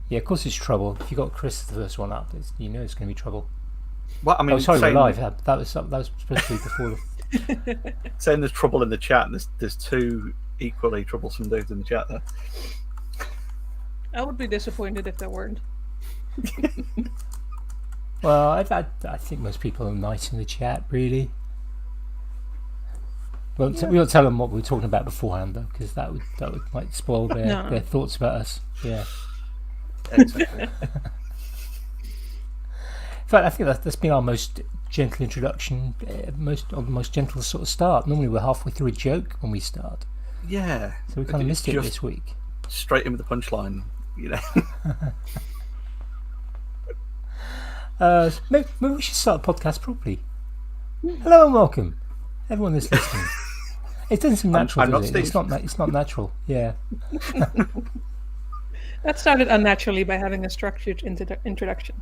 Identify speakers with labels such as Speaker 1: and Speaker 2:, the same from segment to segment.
Speaker 1: Yeah, of course it's trouble. If you got Chris the first one up, you know it's going to be trouble.
Speaker 2: Well, I mean,
Speaker 1: oh, sorry, we're live. That was supposed to be before.
Speaker 2: Saying there's trouble in the chat, and there's two equally troublesome dudes in the chat there.
Speaker 3: I would be disappointed if there weren't.
Speaker 1: Well, I think most people are nice in the chat, really. Well, we won't tell them what we were talking about beforehand, though, because that might spoil their thoughts about us. Yeah.
Speaker 2: Exactly.
Speaker 1: In fact, I think that's been our most gentle introduction, most gentle sort of start. Normally we're halfway through a joke when we start.
Speaker 2: Yeah.
Speaker 1: So we kind of missed it this week.
Speaker 2: Straight in with the punchline, you
Speaker 1: know. Maybe we should start the podcast properly. Hello and welcome, everyone that's listening. It doesn't seem natural, does it? It's not natural. Yeah.
Speaker 3: That started unnaturally by having a structured introduction.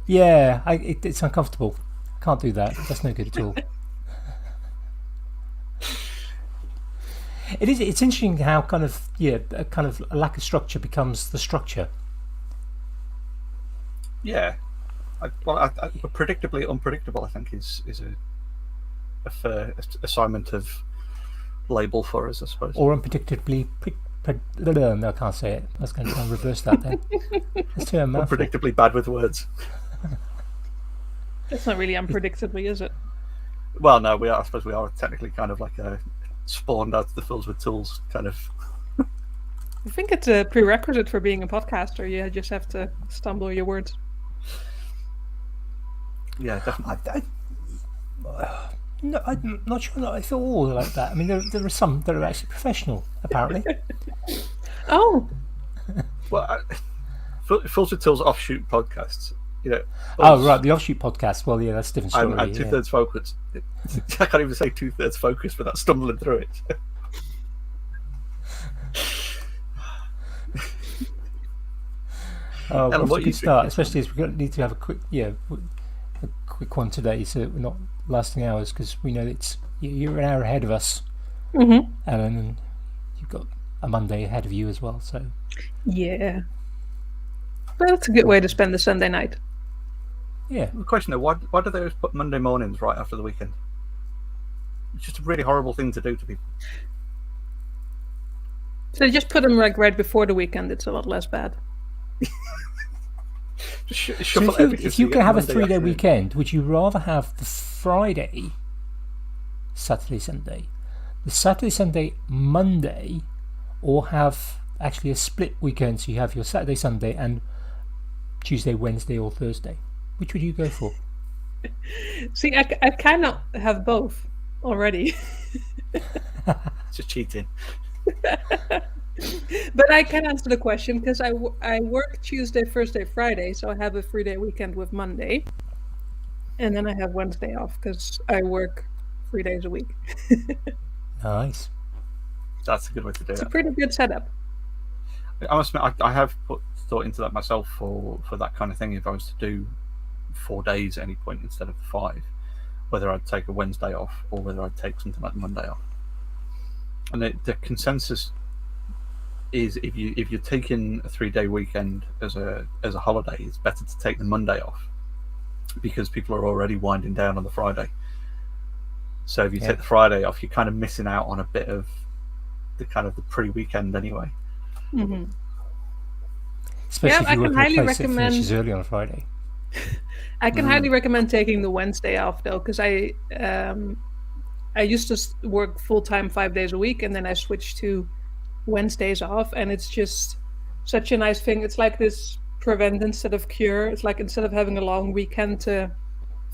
Speaker 1: Yeah, it's uncomfortable. Can't do that. That's no good at all. It's interesting how a lack of structure becomes the structure.
Speaker 2: Yeah. Predictably unpredictable, I think, is a fair assignment of label for us, I suppose.
Speaker 1: Or unpredictably. No, I can't say it. I was going to try and reverse that then. Let's do a mouthful.
Speaker 2: Unpredictably bad with words.
Speaker 3: That's not really unpredictably, is it?
Speaker 2: Well, no, I suppose we are technically kind of like a spawned out of the fields with tools kind of.
Speaker 3: I think it's a prerequisite for being a podcaster. You just have to stumble your words.
Speaker 2: Yeah, definitely.
Speaker 1: No, I'm not sure that I feel all like that. I mean, there are some that are actually professional, apparently.
Speaker 3: Oh.
Speaker 2: Well, Fields with Tools offshoot podcasts. You know.
Speaker 1: Oh, right, the offshoot podcast. Well, yeah, that's a different story.
Speaker 2: I'm 2/3 focused. I can't even say 2/3 focused without stumbling through it.
Speaker 1: Oh, well, what a good start, especially as we need to have a quick one today, so we're not lasting hours, because we know you're an hour ahead of us,
Speaker 3: mm-hmm.
Speaker 1: Ellen, and you've got a Monday ahead of you as well. So
Speaker 3: yeah, well, that's a good way to spend the Sunday night.
Speaker 1: Yeah.
Speaker 2: The question though, why do they always put Monday mornings right after the weekend? It's just a really horrible thing to do to people.
Speaker 3: So just put them like right before the weekend. It's a lot less bad.
Speaker 1: So if you can have a 3-day weekend, would you rather have the Friday, Saturday, Sunday, the Saturday, Sunday, Monday, or have actually a split weekend, so you have your Saturday, Sunday, and Tuesday, Wednesday, or Thursday? Which would you go for?
Speaker 3: See, I kind of have both already.
Speaker 2: Just cheating.
Speaker 3: But I can answer the question because I work Tuesday, Thursday, Friday, so I have a 3-day weekend with Monday, and then I have Wednesday off because I work 3 days a week.
Speaker 1: Nice.
Speaker 2: That's a good way to do it.
Speaker 3: It's a pretty good setup.
Speaker 2: I must admit, I have put thought into that myself for that kind of thing. If I was to do 4 days at any point instead of 5, whether I'd take a Wednesday off or whether I'd take something like Monday off. And the consensus is if you're taking a 3-day weekend as a holiday, it's better to take the Monday off because people are already winding down on the Friday. So if you take the Friday off, you're kind of missing out on a bit of the pre-weekend anyway.
Speaker 3: Mm-hmm.
Speaker 1: Especially if you work in a place that finishes early on a Friday.
Speaker 3: I can highly recommend taking the Wednesday off though, because I used to work full-time 5 days a week, and then I switched to Wednesdays off, and it's just such a nice thing. It's like this prevent instead of cure. It's like instead of having a long weekend to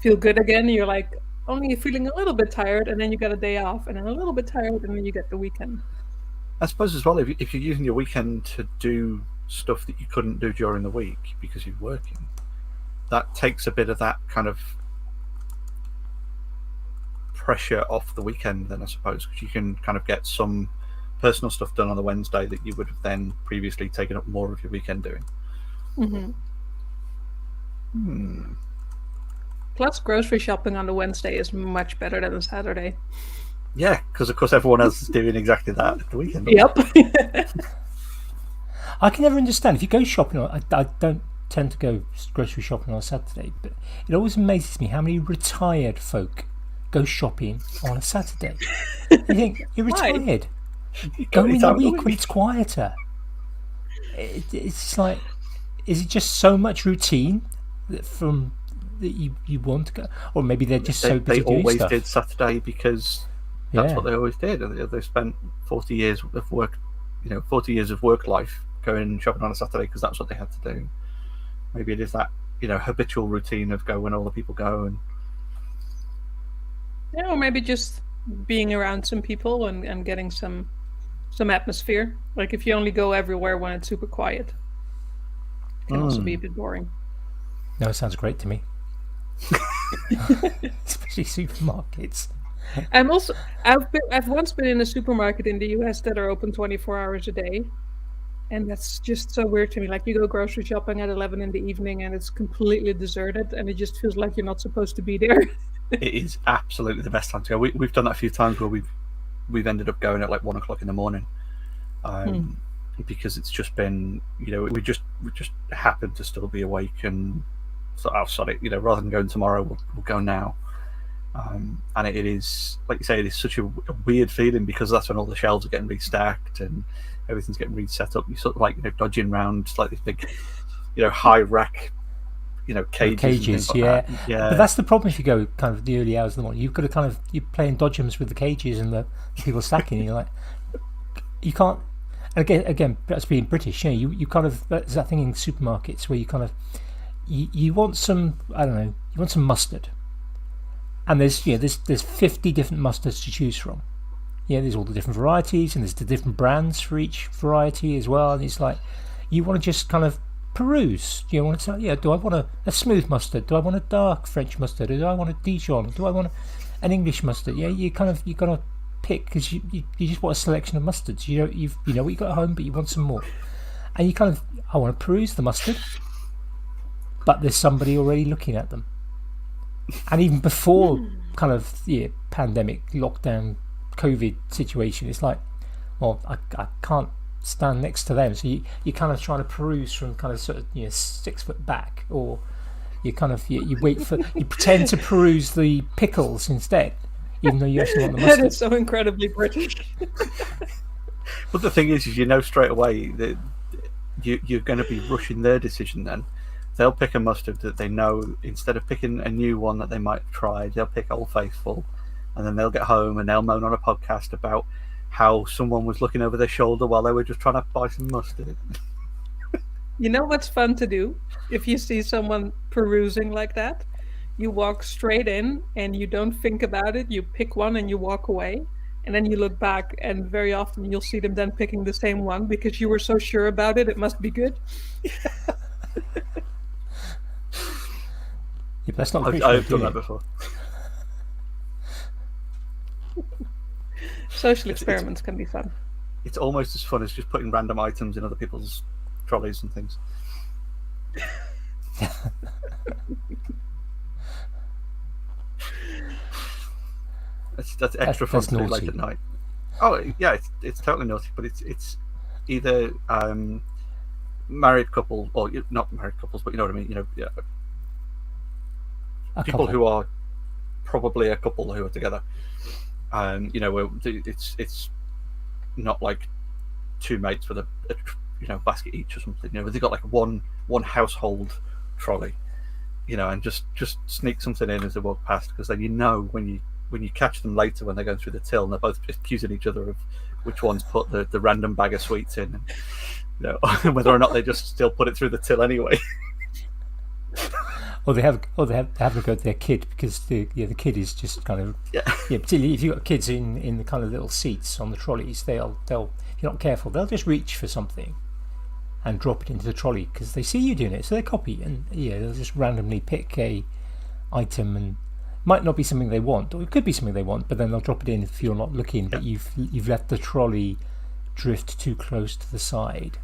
Speaker 3: feel good again, you're like only feeling a little bit tired, and then you got a day off, and then a little bit tired, and then you get the weekend.
Speaker 2: I suppose as well, if you're using your weekend to do stuff that you couldn't do during the week because you're working, that takes a bit of that kind of pressure off the weekend then, I suppose, because you can kind of get some personal stuff done on the Wednesday that you would have then previously taken up more of your weekend doing.
Speaker 3: Mm-hmm. Plus, grocery shopping on the Wednesday is much better than a Saturday.
Speaker 2: Yeah, because of course everyone else is doing exactly that at the weekend.
Speaker 3: Yep.
Speaker 1: I can never understand if you go shopping. I don't tend to go grocery shopping on a Saturday, but it always amazes me how many retired folk go shopping on a Saturday. You think you're retired? Go in the week when it's quieter. It's like, is it just so much routine that you want to go, or maybe they're just so busy doing stuff?
Speaker 2: They always did Saturday because that's what they always did. They spent 40 years of work, 40 years of work life going shopping on a Saturday because that's what they had to do. Maybe it is that habitual routine of go when all the people go, and
Speaker 3: or maybe just being around some people and getting some atmosphere. Like if you only go everywhere when it's super quiet, it can also be a bit boring.
Speaker 1: No, it sounds great to me. Especially supermarkets.
Speaker 3: I've once been in a supermarket in the US that are open 24 hours a day, and that's just so weird to me. Like you go grocery shopping at 11 in the evening and it's completely deserted, and it just feels like you're not supposed to be there.
Speaker 2: It is absolutely the best time to go. We've done that a few times where we've ended up going at like 1 o'clock in the morning, because it's just been we just happened to still be awake and thought, oh sorry, rather than going tomorrow, we'll go now. And it is, like you say, it is such a weird feeling because that's when all the shelves are getting restacked and everything's getting reset up. You sort of like dodging around like this big high rack cages,
Speaker 1: like yeah. But that's the problem if you go kind of the early hours of the morning. You've got to you're playing dodgems with the cages and the people stacking. And you're like, you can't. And again, that's being British. You kind of, there's that thing in supermarkets where you kind of you want some, I don't know, you want some mustard, and there's 50 different mustards to choose from. There's all the different varieties and there's the different brands for each variety as well. And it's like you want to just kind of peruse. You want to say, do I want a smooth mustard? Do I want a dark French mustard? Or do I want a Dijon? Do I want an English mustard? You gotta pick because you just want a selection of mustards. You know what you got at home, but you want some more. And you I want to peruse the mustard, but there's somebody already looking at them. And even before kind of pandemic, lockdown, COVID situation, it's like, well, I can't stand next to them, so you're kind of trying to peruse from kind of sort of 6 foot back, or you kind of you wait for you pretend to peruse the pickles instead, even though you actually want the mustard.
Speaker 3: That is so incredibly British.
Speaker 2: But the thing is straight away that you're going to be rushing their decision. Then they'll pick a mustard that they know, instead of picking a new one that they might have tried, they'll pick Old Faithful, and then they'll get home and they'll moan on a podcast about how someone was looking over their shoulder while they were just trying to buy some mustard.
Speaker 3: You know what's fun to do? If you see someone perusing like that, you walk straight in and you don't think about it. You pick one and you walk away. And then you look back, and very often you'll see them then picking the same one because you were so sure about it. It must be good.
Speaker 1: But that's not
Speaker 2: I've done that before.
Speaker 3: Social experiments can be fun.
Speaker 2: It's almost as fun as just putting random items in other people's trolleys and things. That's extra fun to do late at night. Oh yeah, it's totally naughty, but it's either married couple or not married couples, but you know what I mean. People who are probably a couple who are together. Where it's not like two mates with a basket each or something. They've got like one household trolley, and just sneak something in as they walk past, because then when you catch them later when they're going through the till and they're both just accusing each other of which one's put the random bag of sweets in, and whether or not they just still put it through the till anyway.
Speaker 1: Or they have to go to their kid, because the kid is just kind of particularly if you've got kids in the kind of little seats on the trolleys, they'll if you're not careful, they'll just reach for something and drop it into the trolley because they see you doing it, so they copy, and they'll just randomly pick a item, and might not be something they want, or it could be something they want, but then they'll drop it in if you're not looking, but you've left the trolley drift too close to the side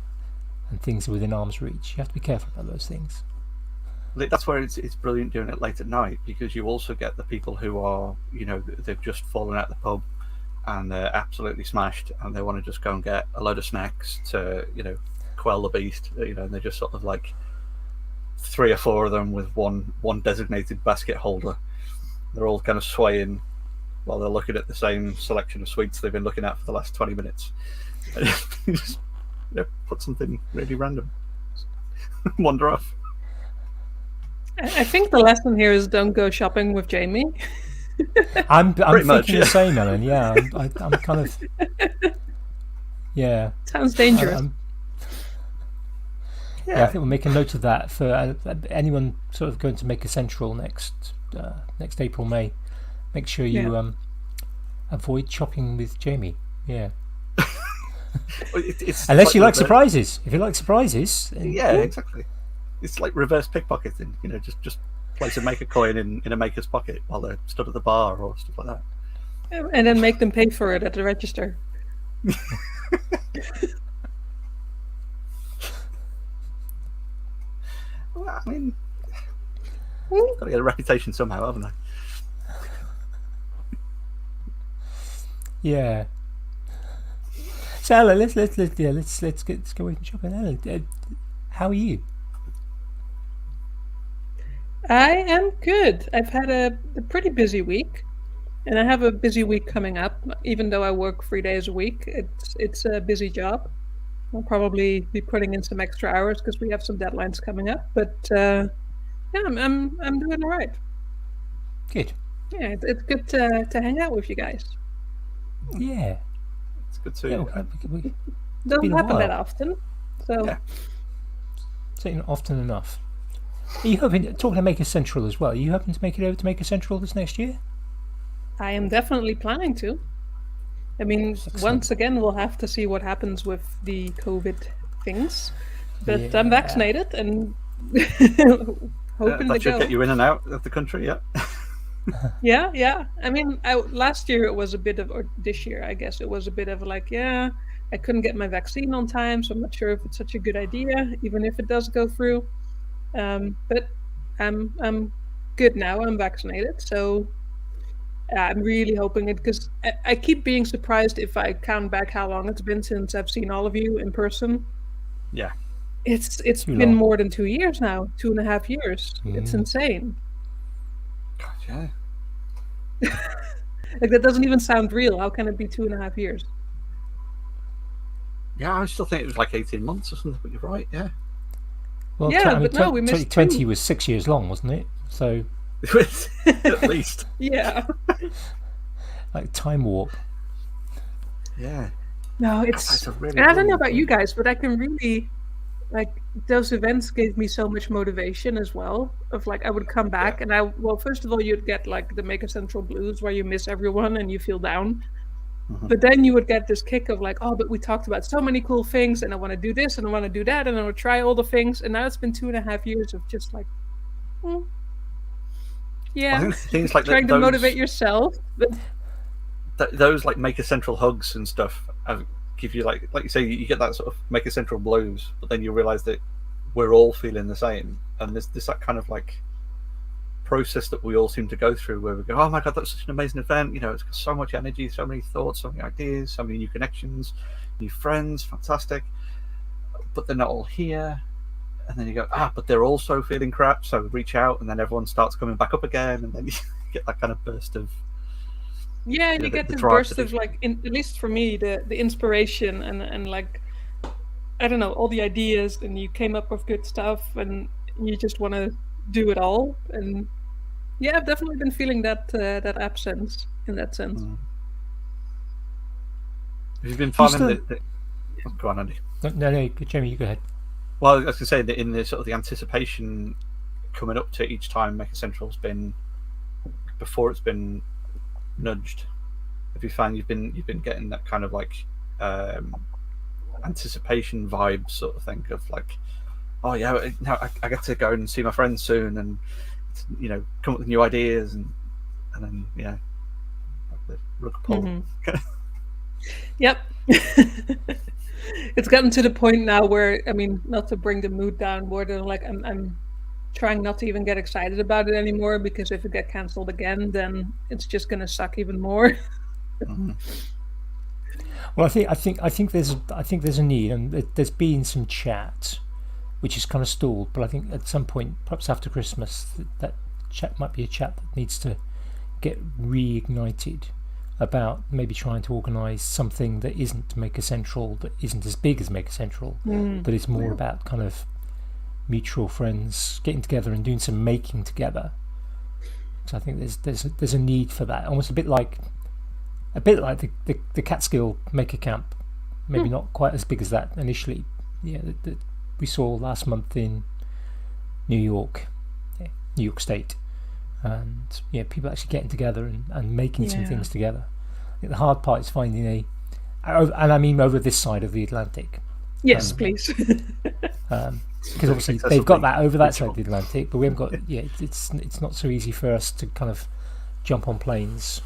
Speaker 1: and things are within arm's reach. You have to be careful about those things.
Speaker 2: That's where it's brilliant doing it late at night, because you also get the people who are, they've just fallen out the pub and they're absolutely smashed and they want to just go and get a load of snacks to, quell the beast, and they're just sort of like 3 or 4 of them with one designated basket holder. They're all kind of swaying while they're looking at the same selection of sweets they've been looking at for the last 20 minutes. Just put something really random. Wander off.
Speaker 3: I think the lesson here is don't go shopping with Jamie.
Speaker 1: I'm thinking the same, Ellen. Yeah, I'm kind of. Yeah.
Speaker 3: Sounds dangerous.
Speaker 1: Yeah, I think we'll make a note of that for anyone sort of going to Maker Central next April, May. Make sure you avoid shopping with Jamie. Yeah. Unless you like surprises. If you like surprises,
Speaker 2: yeah, exactly. It's like reverse pickpocketing. Just place a maker coin in a maker's pocket while they're stood at the bar or stuff like that.
Speaker 3: And then make them pay for it at the register.
Speaker 2: Well, I mean, got to get a reputation somehow, haven't I?
Speaker 1: Yeah. So Ella, let's go away from shopping. Ella, how are you?
Speaker 3: I am good. I've had a pretty busy week, and I have a busy week coming up. Even though I work 3 days a week, it's a busy job. I'll probably be putting in some extra hours because we have some deadlines coming up. But I'm doing all right.
Speaker 1: Good.
Speaker 3: Yeah, it's good to hang out with you guys.
Speaker 1: Yeah,
Speaker 2: it's good to.
Speaker 3: Doesn't happen that often, so.
Speaker 2: Yeah.
Speaker 1: Certainly not often enough. Are you hoping, talking to Maker Central as well, are you hoping to make it over to Maker Central this next year?
Speaker 3: I am definitely planning to. I mean, once again, we'll have to see what happens with the COVID things. But I'm vaccinated and hoping
Speaker 2: that
Speaker 3: to
Speaker 2: should
Speaker 3: go.
Speaker 2: get you in and out of the country, yeah.
Speaker 3: Yeah. I mean, last year it was a bit of, or this year, I guess, it was a bit of like, I couldn't get my vaccine on time, so I'm not sure if it's such a good idea, even if it does go through. But I'm good now. I'm vaccinated, so I'm really hoping it, because I keep being surprised if I count back how long it's been since I've seen all of you in person.
Speaker 2: Yeah,
Speaker 3: it's been more than 2 years now, 2.5 years. It's insane.
Speaker 2: God, yeah.
Speaker 3: Like, that doesn't even sound real. How can it be 2.5 years?
Speaker 2: Yeah, I still think it was like 18 months or something, but you're right, yeah.
Speaker 1: Well,
Speaker 3: yeah, but no, we missed
Speaker 1: 2020 was 6 years long, wasn't it? So
Speaker 2: at least.
Speaker 3: Yeah.
Speaker 1: Like time warp.
Speaker 2: Yeah.
Speaker 3: No, it's
Speaker 2: really
Speaker 3: and I don't know about you guys, but I can really, like, those events gave me so much motivation as well. Of like, I would come back and first of all, you'd get like the Maker Central blues where you miss everyone and you feel down. But then you would get this kick of like, oh, but we talked about so many cool things, and I want to do this and I want to do that, and I want to try all the things. And now it's been 2.5 years of just like,
Speaker 2: I think things like
Speaker 3: trying to motivate yourself. But
Speaker 2: those like Maker Central hugs and stuff give you like you say, you get that sort of Maker Central blues, but then you realise that we're all feeling the same, and there's that kind of like process that we all seem to go through where we go, oh my god, that's such an amazing event, it's got so much energy, so many thoughts, so many ideas, so many new connections, new friends, fantastic, but they're not all here. And then you go, but they're also feeling crap, so reach out, and then everyone starts coming back up again, and then you get that kind of burst of
Speaker 3: you get this burst of like, at least for me, the inspiration and like, I don't know, all the ideas, and you came up with good stuff, and you just want to do it all. And yeah, I've definitely been feeling that absence in that sense.
Speaker 2: Have you been finding go on, Andy.
Speaker 1: No, Jamie, you go ahead.
Speaker 2: Well, I was going to say that in the sort of the anticipation coming up to each time Maker Central's been, before it's been nudged, have you found you've been getting that kind of like anticipation vibe sort of thing of like, oh yeah, now I get to go and see my friends soon, and come up with new ideas, and then like the rug pull.
Speaker 3: Yep. It's gotten to the point now where, I mean, not to bring the mood down more than like, I'm trying not to even get excited about it anymore, because if it get cancelled again, then it's just gonna suck even more.
Speaker 1: Well, I think there's a need, and there's been some chat, which is kind of stalled. But I think at some point, perhaps after Christmas, that chat might be a chat that needs to get reignited about maybe trying to organise something that isn't Maker Central, that isn't as big as Maker Central, but it's more about kind of mutual friends getting together and doing some making together. So I think there's a need for that, almost a bit like the Catskill Maker Camp, maybe not quite as big as that initially. Yeah, that we saw last month in New York State. And people actually getting together and making some things together. I think the hard part is finding and I mean over this side of the Atlantic.
Speaker 3: Yes, please.
Speaker 1: Because obviously they've got that over that side of the Atlantic, but we haven't got. It's not so easy for us to kind of jump on planes.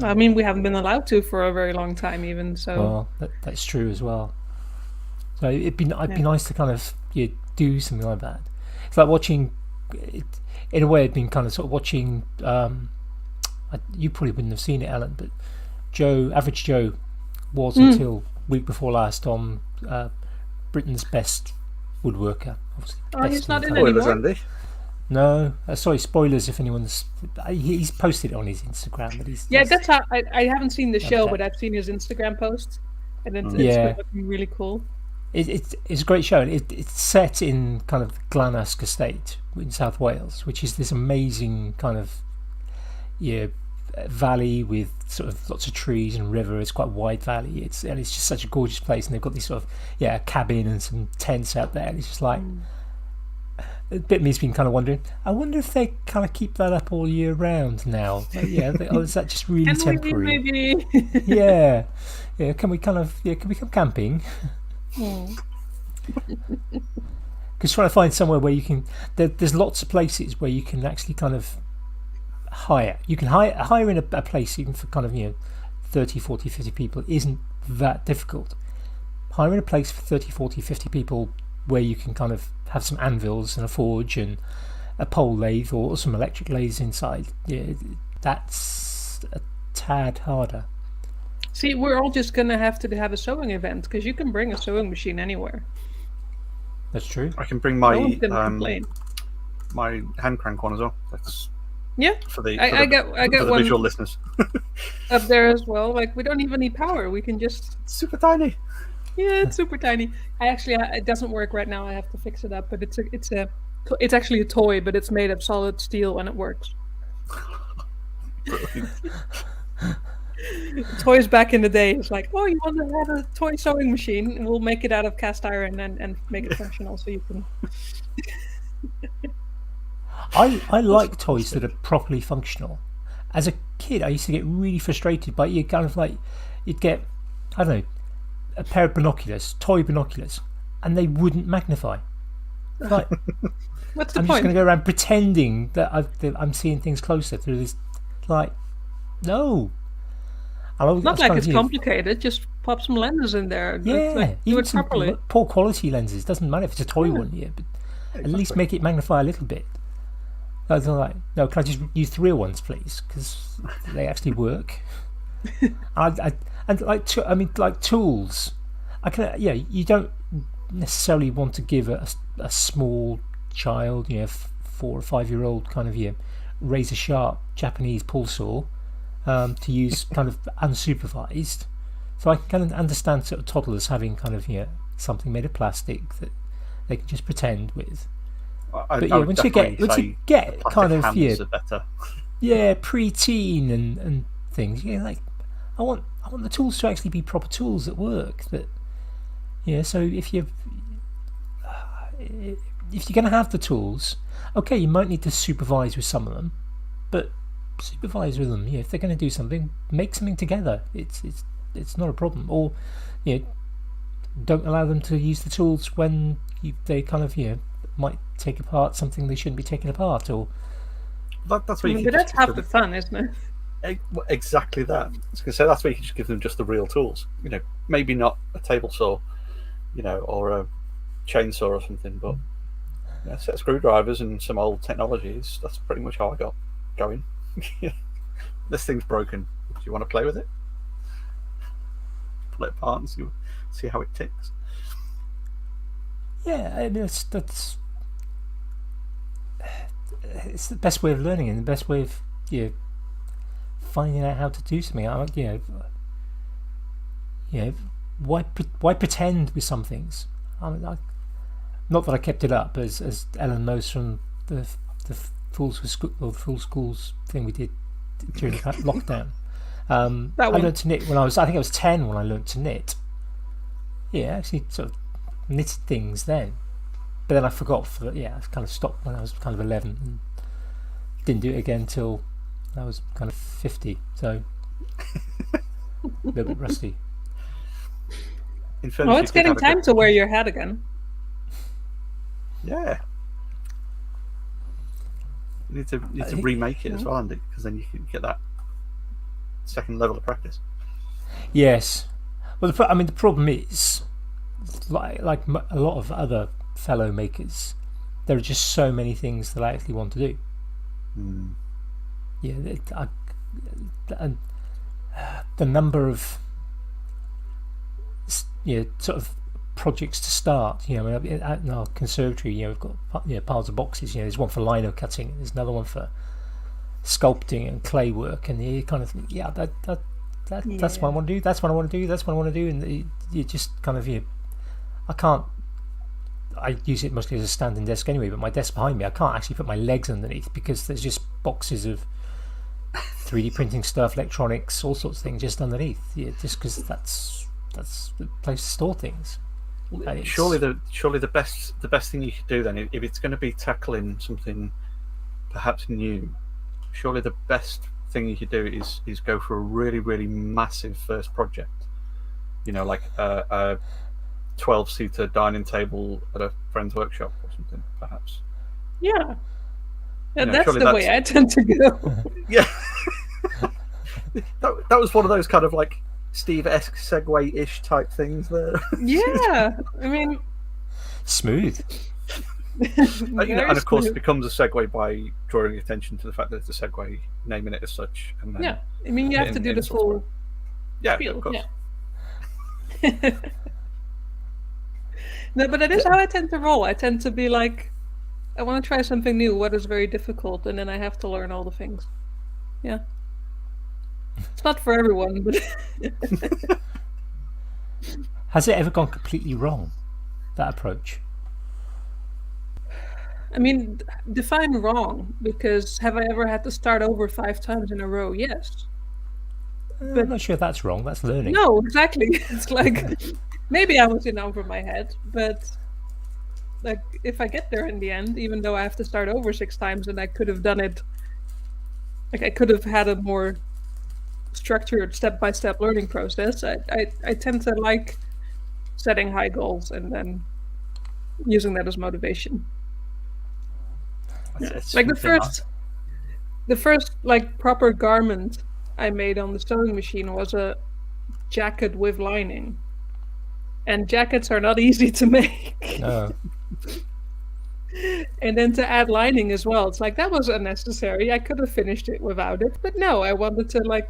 Speaker 3: I mean, we haven't been allowed to for a very long time, even so.
Speaker 1: Well, that's true as well. So it'd be nice to kind of do something like that. It's like watching. In a way, I'd been kind of sort of watching. You probably wouldn't have seen it, Alan, but Average Joe was until week before last on Britain's Best Woodworker.
Speaker 3: Oh, he's not in anymore.
Speaker 1: No, sorry, spoilers if anyone's. He's posted it on his Instagram, but
Speaker 3: that's how I haven't seen the show, but I've seen his Instagram posts, and it's looking really cool.
Speaker 1: It's a great show. It's set in kind of Glanask Estate in South Wales, which is this amazing kind of valley with sort of lots of trees and river. It's quite a wide valley. It's just such a gorgeous place, and they've got this sort of cabin and some tents out there. And it's just like a bit of me's been kind of wondering. I wonder if they kind of keep that up all year round now. Like, is that just really temporary?
Speaker 3: Maybe.
Speaker 1: yeah. Can we come camping? Because trying to find somewhere where you can there's lots of places where you can actually kind of hire in a place even for kind of 30, 40, 50 people isn't that difficult. Hiring a place for 30, 40, 50 people where you can kind of have some anvils and a forge and a pole lathe or some electric lathes inside, that's a tad harder.
Speaker 3: See, we're all just going to have a sewing event, because you can bring a sewing machine anywhere.
Speaker 1: That's true.
Speaker 2: I can bring my my hand crank one as well. That's for the one visual listeners
Speaker 3: up there as well. Like, we don't even need power. We can just
Speaker 2: it's super tiny.
Speaker 3: Yeah, it's super tiny. It doesn't work right now. I have to fix it up. But it's actually a toy, but it's made of solid steel and it works. Toys back in the day, it's like, oh, you want to have a toy sewing machine, and we'll make it out of cast iron and make it functional, so you can.
Speaker 1: I like toys that are properly functional. As a kid, I used to get really frustrated by you'd get, I don't know, a pair of binoculars, toy binoculars, and they wouldn't magnify. Like,
Speaker 3: what's the
Speaker 1: I'm
Speaker 3: point?
Speaker 1: just going to go around pretending that I'm seeing things closer through this. Like, no.
Speaker 3: Not like it's complicated. Just pop some lenses in there.
Speaker 1: Yeah,
Speaker 3: do it properly.
Speaker 1: Poor quality lenses. Doesn't matter if it's a toy one, but at least make it magnify a little bit. I was like, no, can I just use the real ones, please? Because they actually work. Like tools. You don't necessarily want to give a small child, 4 or 5 year old kind of razor sharp Japanese pull saw. To use kind of unsupervised, so I can kind of understand sort of toddlers having kind of something made of plastic that they can just pretend with. Once you get kind of pre-teen and things, like I want the tools to actually be proper tools that work. So if you're going to have the tools, okay, you might need to supervise with some of them, but supervise with them. If they're going to do something, make something together. It's not a problem. Or don't allow them to use the tools when they kind of might take apart something they shouldn't be taking apart. Or
Speaker 2: that's where
Speaker 3: but that's half the fun, isn't it?
Speaker 2: Exactly that. I was going to say that's where you can just give them just the real tools. Maybe not a table saw, or a chainsaw or something, but a set of screwdrivers and some old technologies. That's pretty much how I got going. This thing's broken. Do you want to play with it? pull it apart and see how it ticks.
Speaker 1: Yeah, I mean, it's the best way of learning and the best way of finding out how to do something. Why pretend with some things? Not that I kept it up, as Ellen knows from the Fools with School or the Fool Schools thing we did during the lockdown. I learned to knit when I think I was 10 when I learned to knit. Yeah, actually sort of knitted things then, but then I forgot. I kind of stopped when I was kind of 11 and didn't do it again till I was kind of 50. So a little bit rusty.
Speaker 3: Well, it's getting time to wear your hat again.
Speaker 2: Yeah. You need to remake it as well, Andy, because then you can get that second level of practice.
Speaker 1: Yes. Well, the problem is, like a lot of other fellow makers, there are just so many things that I actually want to do. Yeah, the number of sort of projects to start. In our conservatory, we've got piles of boxes. There's one for lino cutting, there's another one for sculpting and clay work, and you kind of think, that's what I want to do. That's what I want to do. That's what I want to do, and you just kind of I use it mostly as a standing desk anyway, but my desk behind me, I can't actually put my legs underneath because there's just boxes of 3D printing stuff, electronics, all sorts of things just underneath. Just because that's the place to store things.
Speaker 2: Surely the best thing you could do then, if it's going to be tackling something perhaps new, surely the best thing you could do is go for a really, really massive first project. Like a 12-seater dining table at a friend's workshop or something, perhaps.
Speaker 3: Yeah. That's the way I tend to go.
Speaker 2: Yeah. that was one of those kind of like Steve-esque Segway-ish type things there.
Speaker 3: Yeah. I mean...
Speaker 1: Smooth.
Speaker 2: And of course it becomes a segue by drawing attention to the fact that it's a Segway, naming it as such. And then
Speaker 3: you have to do the full...
Speaker 2: Yeah,
Speaker 3: spiel.
Speaker 2: of course.
Speaker 3: Yeah. No, but that is how I tend to roll. I tend to be like, I want to try something new, what is very difficult, and then I have to learn all the things. Yeah. It's not for everyone, but...
Speaker 1: Has it ever gone completely wrong, that approach?
Speaker 3: I mean, define wrong, because have I ever had to start over 5 times in a row? Yes.
Speaker 1: But I'm not sure if that's wrong, that's learning.
Speaker 3: No, exactly. It's like... Maybe I was in over my head, but like if I get there in the end, even though I have to start over 6 times and I could have done it, like I could have had a more structured step-by-step learning process. I tend to like setting high goals and then using that as motivation. Like the first like proper garment I made on the sewing machine was a jacket with lining. And jackets are not easy to make.
Speaker 1: No.
Speaker 3: And then to add lining as well. It's like, that was unnecessary. I could have finished it without it. But no, I wanted to like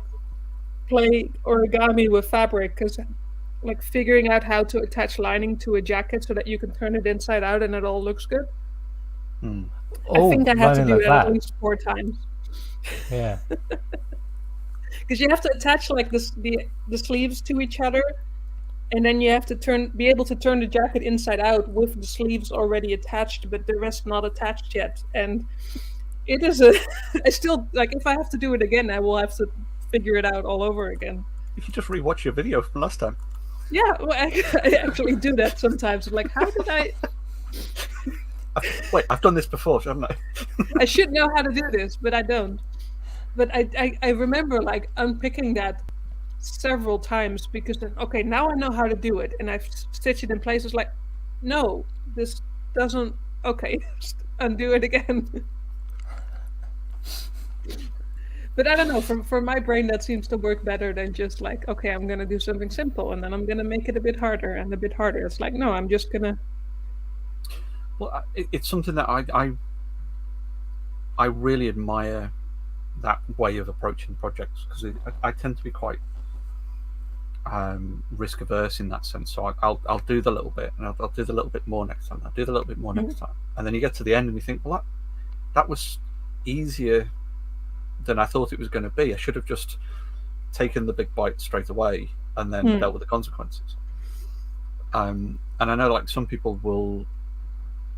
Speaker 3: play origami with fabric, because like figuring out how to attach lining to a jacket so that you can turn it inside out and it all looks good. I think I had to do that at least 4 times.
Speaker 1: Yeah.
Speaker 3: Because you have to attach like the sleeves to each other. And then you have to be able to turn the jacket inside out with the sleeves already attached, but the rest not attached yet. And it is I still, like, if I have to do it again, I will have to figure it out all over again.
Speaker 2: You can just rewatch your video from last time.
Speaker 3: Yeah, well, I actually do that sometimes. I'm like, how did I...
Speaker 2: Wait, I've done this before, haven't I?
Speaker 3: I should know how to do this, but I don't. But I remember, like, unpicking that several times because then, okay, now I know how to do it, and I've stitched it in places like, no, this doesn't, okay, just undo it again. But I don't know, for my brain that seems to work better than just like, okay, I'm gonna do something simple and then I'm gonna make it a bit harder and a bit harder. It's like, no, I'm just gonna...
Speaker 2: Well, it's something that I really admire, that way of approaching projects, because I tend to be quite risk averse in that sense. So I'll do the little bit, and I'll do the little bit more next time. I'll do the little bit more next time, and then you get to the end and you think, well, that was easier than I thought it was going to be. I should have just taken the big bite straight away and then dealt with the consequences. And I know, like, some people will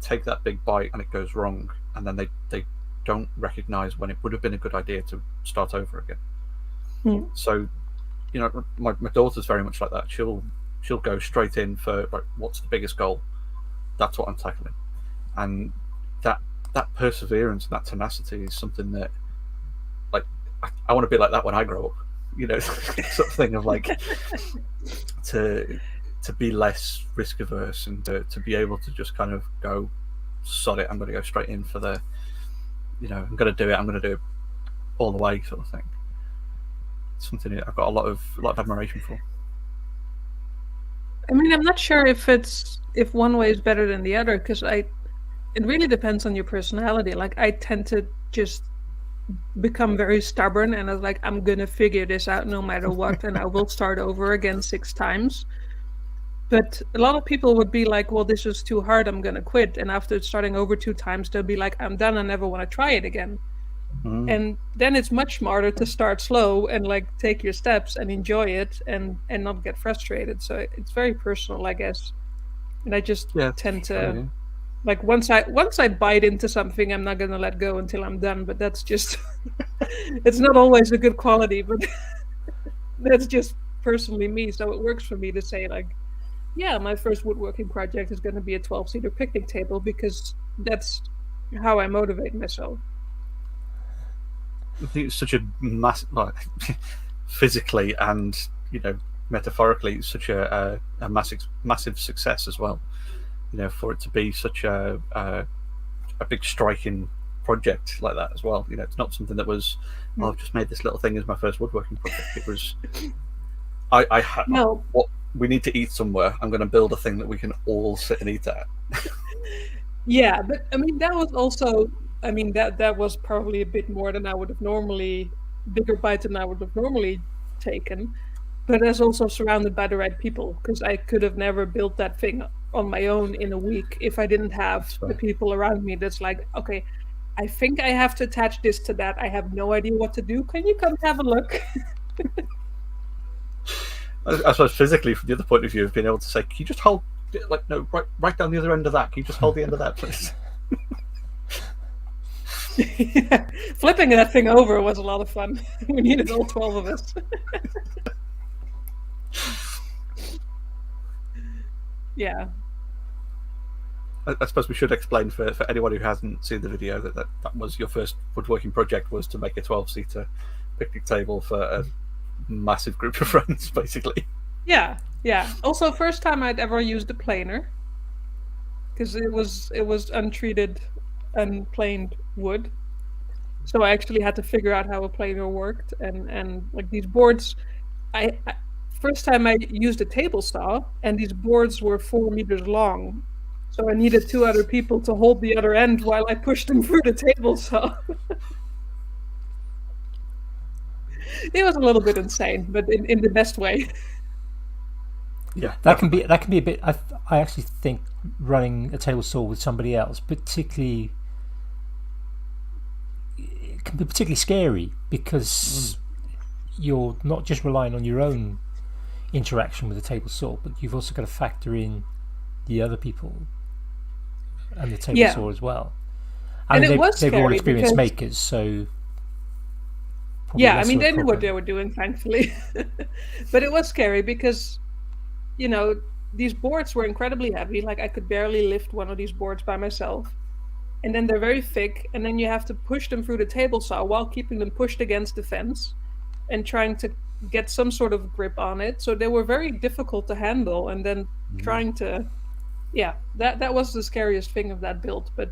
Speaker 2: take that big bite and it goes wrong, and then they don't recognize when it would have been a good idea to start over again. So, you know, my daughter's very much like that. She'll go straight in for, like, what's the biggest goal? That's what I'm tackling. And that perseverance and that tenacity is something that, like, I want to be like that when I grow up, you know, sort of thing of, like, to be less risk averse and to be able to just kind of go, sod it, I'm going to go straight in for the, you know, I'm going to do it all the way, sort of thing. It's something I've got a lot of admiration for.
Speaker 3: I mean, I'm not sure if one way is better than the other, because it really depends on your personality. Like, I tend to just become very stubborn, and I was like, I'm gonna figure this out no matter what, and I will start over again 6 times. But a lot of people would be like, well, this is too hard, I'm gonna quit. And after starting over 2 times, they'll be like, I'm done, I never want to try it again. And then it's much smarter to start slow and, like, take your steps and enjoy it and not get frustrated. So it's very personal, I guess. And I just tend to, like, once I bite into something, I'm not gonna let go until I'm done. But that's just it's not always a good quality, but that's just personally me. So it works for me to say, like, yeah, my first woodworking project is going to be a 12-seater picnic table, because that's how I motivate myself.
Speaker 2: I think it's such a massive, like, physically and, you know, metaphorically, it's such a massive success as well. You know, for it to be such a big striking project like that as well. You know, it's not something that was, well, I've just made this little thing as my first woodworking project. It was, I had, what, we need to eat somewhere. I'm going to build a thing that we can all sit and eat at.
Speaker 3: Yeah, but I mean, that was also, I mean, that was probably a bit more than I would have normally, bigger bite than I would have normally taken. But I was also surrounded by the right people, because I could have never built that thing on my own in a week if I didn't have the people around me that's like, okay, I think I have to attach this to that. I have no idea what to do. Can you come have a look?
Speaker 2: I suppose physically, from the other point of view, of being able to say, can you just hold, like, no, right down the other end of that. Can you just hold the end of that, please?
Speaker 3: Yeah. Flipping that thing over was a lot of fun. We needed all 12 of us. Yeah.
Speaker 2: I suppose we should explain for anyone who hasn't seen the video that was your first woodworking project, was to make a 12-seater picnic table for a massive group of friends, basically.
Speaker 3: Yeah. Also, first time I'd ever used a planer, because it was untreated, unplaned wood. So I actually had to figure out how a planer worked, and like, these boards, I first time I used a table saw, and these boards were 4 meters long. So I needed 2 other people to hold the other end while I pushed them through the table saw. It was a little bit insane, but in the best way.
Speaker 2: Yeah,
Speaker 1: that can be a bit. I actually think running a table saw with somebody else, particularly, it can be particularly scary, because you're not just relying on your own interaction with the table saw, but you've also got to factor in the other people and the table saw as well.
Speaker 3: And it was
Speaker 1: they've all
Speaker 3: scary
Speaker 1: experienced
Speaker 3: because-
Speaker 1: makers, so
Speaker 3: Yeah, I
Speaker 1: less
Speaker 3: mean,
Speaker 1: of a
Speaker 3: they knew what
Speaker 1: problem.
Speaker 3: they were doing, thankfully. But it was scary because, you know, these boards were incredibly heavy. Like, I could barely lift one of these boards by myself. And then they're very thick, and then you have to push them through the table saw while keeping them pushed against the fence and trying to get some sort of grip on it. So they were very difficult to handle, and then trying to, that was the scariest thing of that build. But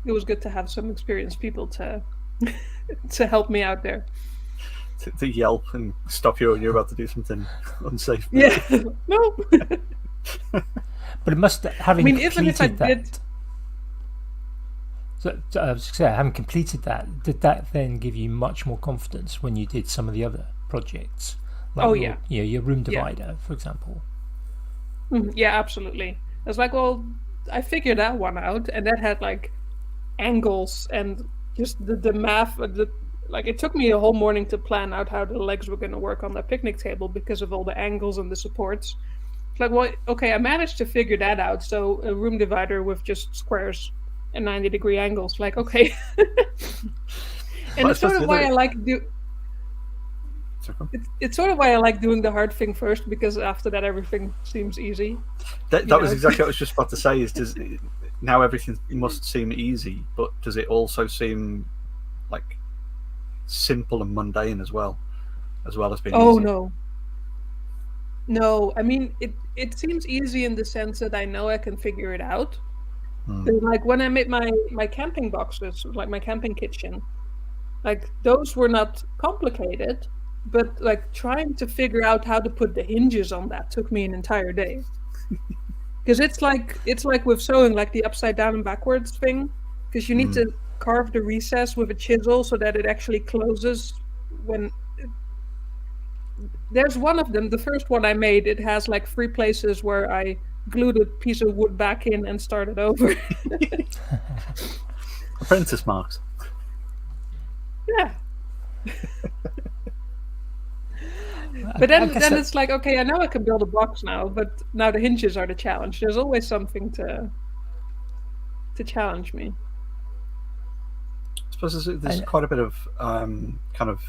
Speaker 3: it was good to have some experienced people to to help me out there.
Speaker 2: To yelp and stop you when you're about to do something unsafe.
Speaker 3: Yeah, no.
Speaker 1: But it must, having
Speaker 3: I mean, even if I
Speaker 1: completed
Speaker 3: did,
Speaker 1: that, I was just saying, having completed that, did that then give you much more confidence when you did some of the other projects Like your room divider, for example.
Speaker 3: Yeah, absolutely. I was like, well, I figured that one out, and that had like angles and just the math. Like it took me a whole morning to plan out how the legs were going to work on the picnic table because of all the angles and the supports. It's like, well, okay, I managed to figure that out. So a room divider with just squares and 90-degree angles. Like, okay. And it's sort of why I like It's sort of why I like doing the hard thing first, because after that everything seems easy.
Speaker 2: That was exactly what I was just about to say. Now everything must seem easy, but does it also seem like simple and mundane as well as being easy?
Speaker 3: No. I mean, it seems easy in the sense that I know I can figure it out. Like when I made my camping boxes, like my camping kitchen, like those were not complicated, but like trying to figure out how to put the hinges on that took me an entire day. Because it's like with sewing, like the upside down and backwards thing, because you need to carve the recess with a chisel so that it actually closes when. There's one of them, the first one I made, it has like 3 places where I glued a piece of wood back in and started over.
Speaker 2: Apprentice marks.
Speaker 3: Yeah. But then it's like, okay, I know I can build a box now, but now the hinges are the challenge. There's always something to challenge me.
Speaker 2: I suppose there's quite a bit of kind of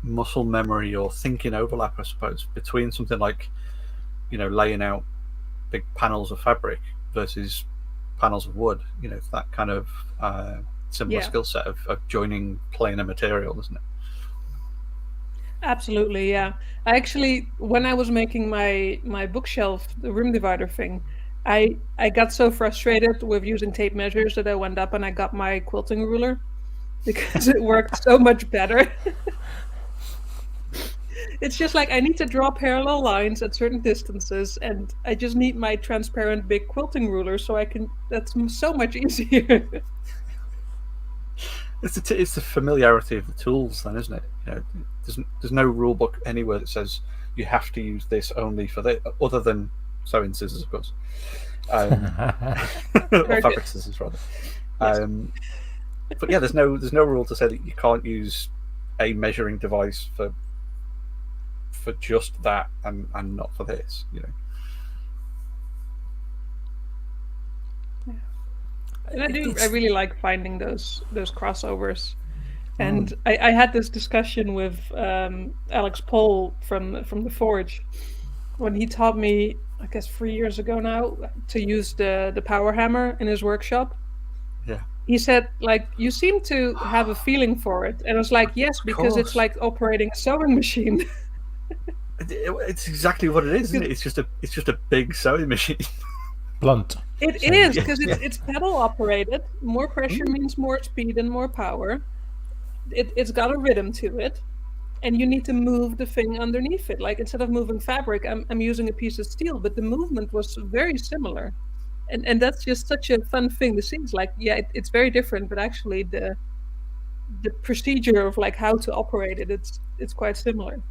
Speaker 2: muscle memory or thinking overlap, I suppose, between something like, laying out big panels of fabric versus panels of wood. It's that kind of similar skill set of joining planar material, isn't it?
Speaker 3: Absolutely, yeah. I actually, when I was making my bookshelf, the room divider thing, I got so frustrated with using tape measures that I went up and I got my quilting ruler because it worked so much better. It's just like I need to draw parallel lines at certain distances, and I just need my transparent big quilting ruler so I can. That's so much easier.
Speaker 2: It's the familiarity of the tools, then, isn't it? There's no rule book anywhere that says you have to use this only for this, other than sewing scissors, of course, or fabric scissors rather. But yeah, there's no rule to say that you can't use a measuring device for just that and not for this.
Speaker 3: And I really like finding those crossovers. And I had this discussion with Alex Pohl from the Forge when he taught me, I guess 3 years ago now, to use the power hammer in his workshop.
Speaker 2: Yeah.
Speaker 3: He said, like, you seem to have a feeling for it. And I was like, yes, because it's like operating a sewing machine.
Speaker 2: It's exactly what it is, isn't it? It's just a big sewing machine.
Speaker 1: Blunt.
Speaker 3: It is, because it's pedal operated. More pressure means more speed and more power. It's got a rhythm to it, and you need to move the thing underneath it. Like, instead of moving fabric, I'm using a piece of steel, but the movement was very similar, and that's just such a fun thing to see. It's like, it's very different, but actually the procedure of like how to operate it, it's quite similar.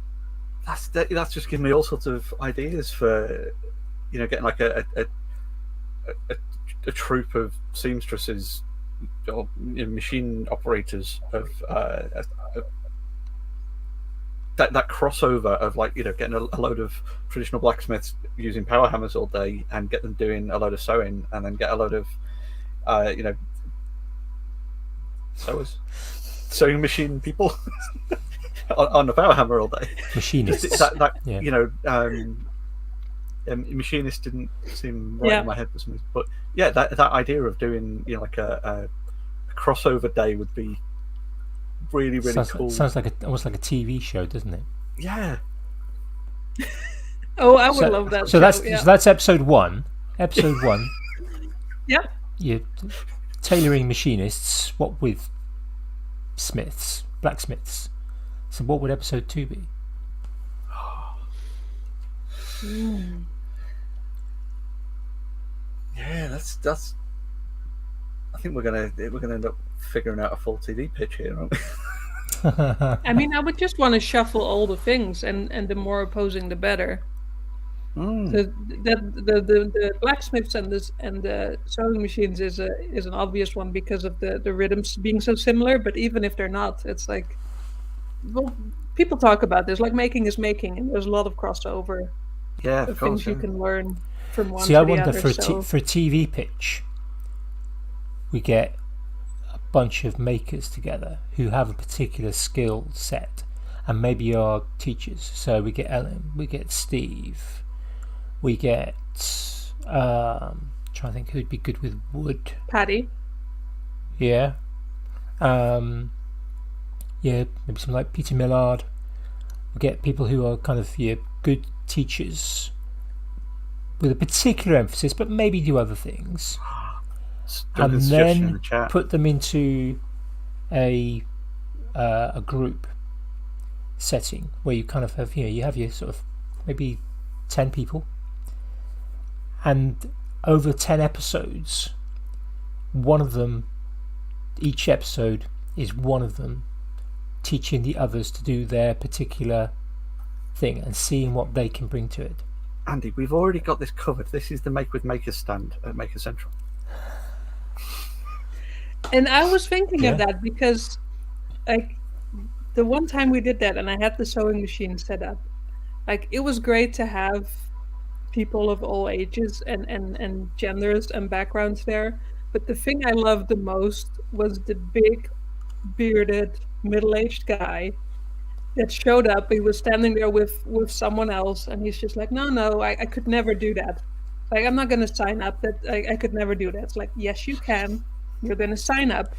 Speaker 2: That's just given me all sorts of ideas for getting like a troop of seamstresses or machine operators of that crossover of like getting a load of traditional blacksmiths using power hammers all day and get them doing a load of sewing, and then get a load of sewing machine people on the power hammer all day.
Speaker 1: Machinists.
Speaker 2: Machinist didn't seem right in my head for some reason, but yeah, that idea of doing like a crossover day would be really cool.
Speaker 1: Sounds like almost like a TV show, doesn't it?
Speaker 2: Yeah.
Speaker 3: Oh, I would love that.
Speaker 1: So that's episode 1. Episode 1.
Speaker 3: Yeah.
Speaker 1: You're tailoring machinists. What with blacksmiths. So what would episode 2 be?
Speaker 2: Yeah, that's. I think we're gonna end up figuring out a full TV pitch here, aren't we?
Speaker 3: I mean, I would just want to shuffle all the things, and the more opposing, the better. The blacksmiths and the sewing machines is an obvious one because of the rhythms being so similar. But even if they're not, it's like, well, people talk about this, like making is making, and there's a lot of crossover.
Speaker 2: Yeah,
Speaker 3: of things you can learn from one.
Speaker 1: See,
Speaker 3: to
Speaker 1: I
Speaker 3: the
Speaker 1: wonder
Speaker 3: other,
Speaker 1: for a TV pitch, we get a bunch of makers together who have a particular skill set, and maybe are teachers. So we get Ellen, we get Steve, we get trying to think who'd be good with wood.
Speaker 3: Paddy.
Speaker 1: Yeah. Yeah, maybe something like Peter Millard. We get people who are kind of good teachers with a particular emphasis, but maybe do other things, and then put them into a group setting where you kind of have you have your sort of maybe 10 people, and over 10 episodes, one of them, each episode is one of them teaching the others to do their particular thing and seeing what they can bring to it.
Speaker 2: Andy, we've already got this covered. This is the Make with Makers stand at Maker Central.
Speaker 3: And I was thinking of that because, like, the one time we did that and I had the sewing machine set up, like, it was great to have people of all ages and genders and backgrounds there. But the thing I loved the most was the big, bearded, middle-aged guy that showed up. He was standing there with someone else, and he's just like, no, I could never do that. Like, I'm not going to sign up. That I could never do that. It's like, yes, you can. You're going to sign up.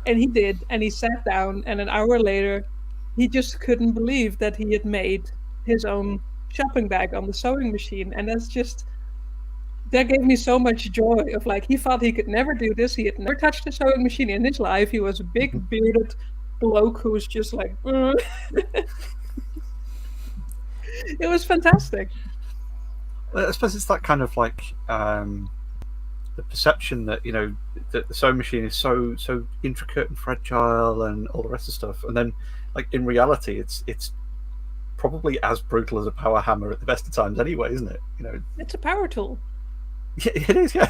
Speaker 3: And he did, and he sat down, and an hour later, he just couldn't believe that he had made his own shopping bag on the sewing machine. And that gave me so much joy of, like, he thought he could never do this. He had never touched a sewing machine in his life. He was a big, bearded bloke who was just like, It was fantastic.
Speaker 2: I suppose it's that kind of like the perception that that the sewing machine is so intricate and fragile and all the rest of stuff, and then like in reality, it's probably as brutal as a power hammer at the best of times, anyway, isn't it?
Speaker 3: It's a power tool.
Speaker 1: Yeah, it is. Yeah.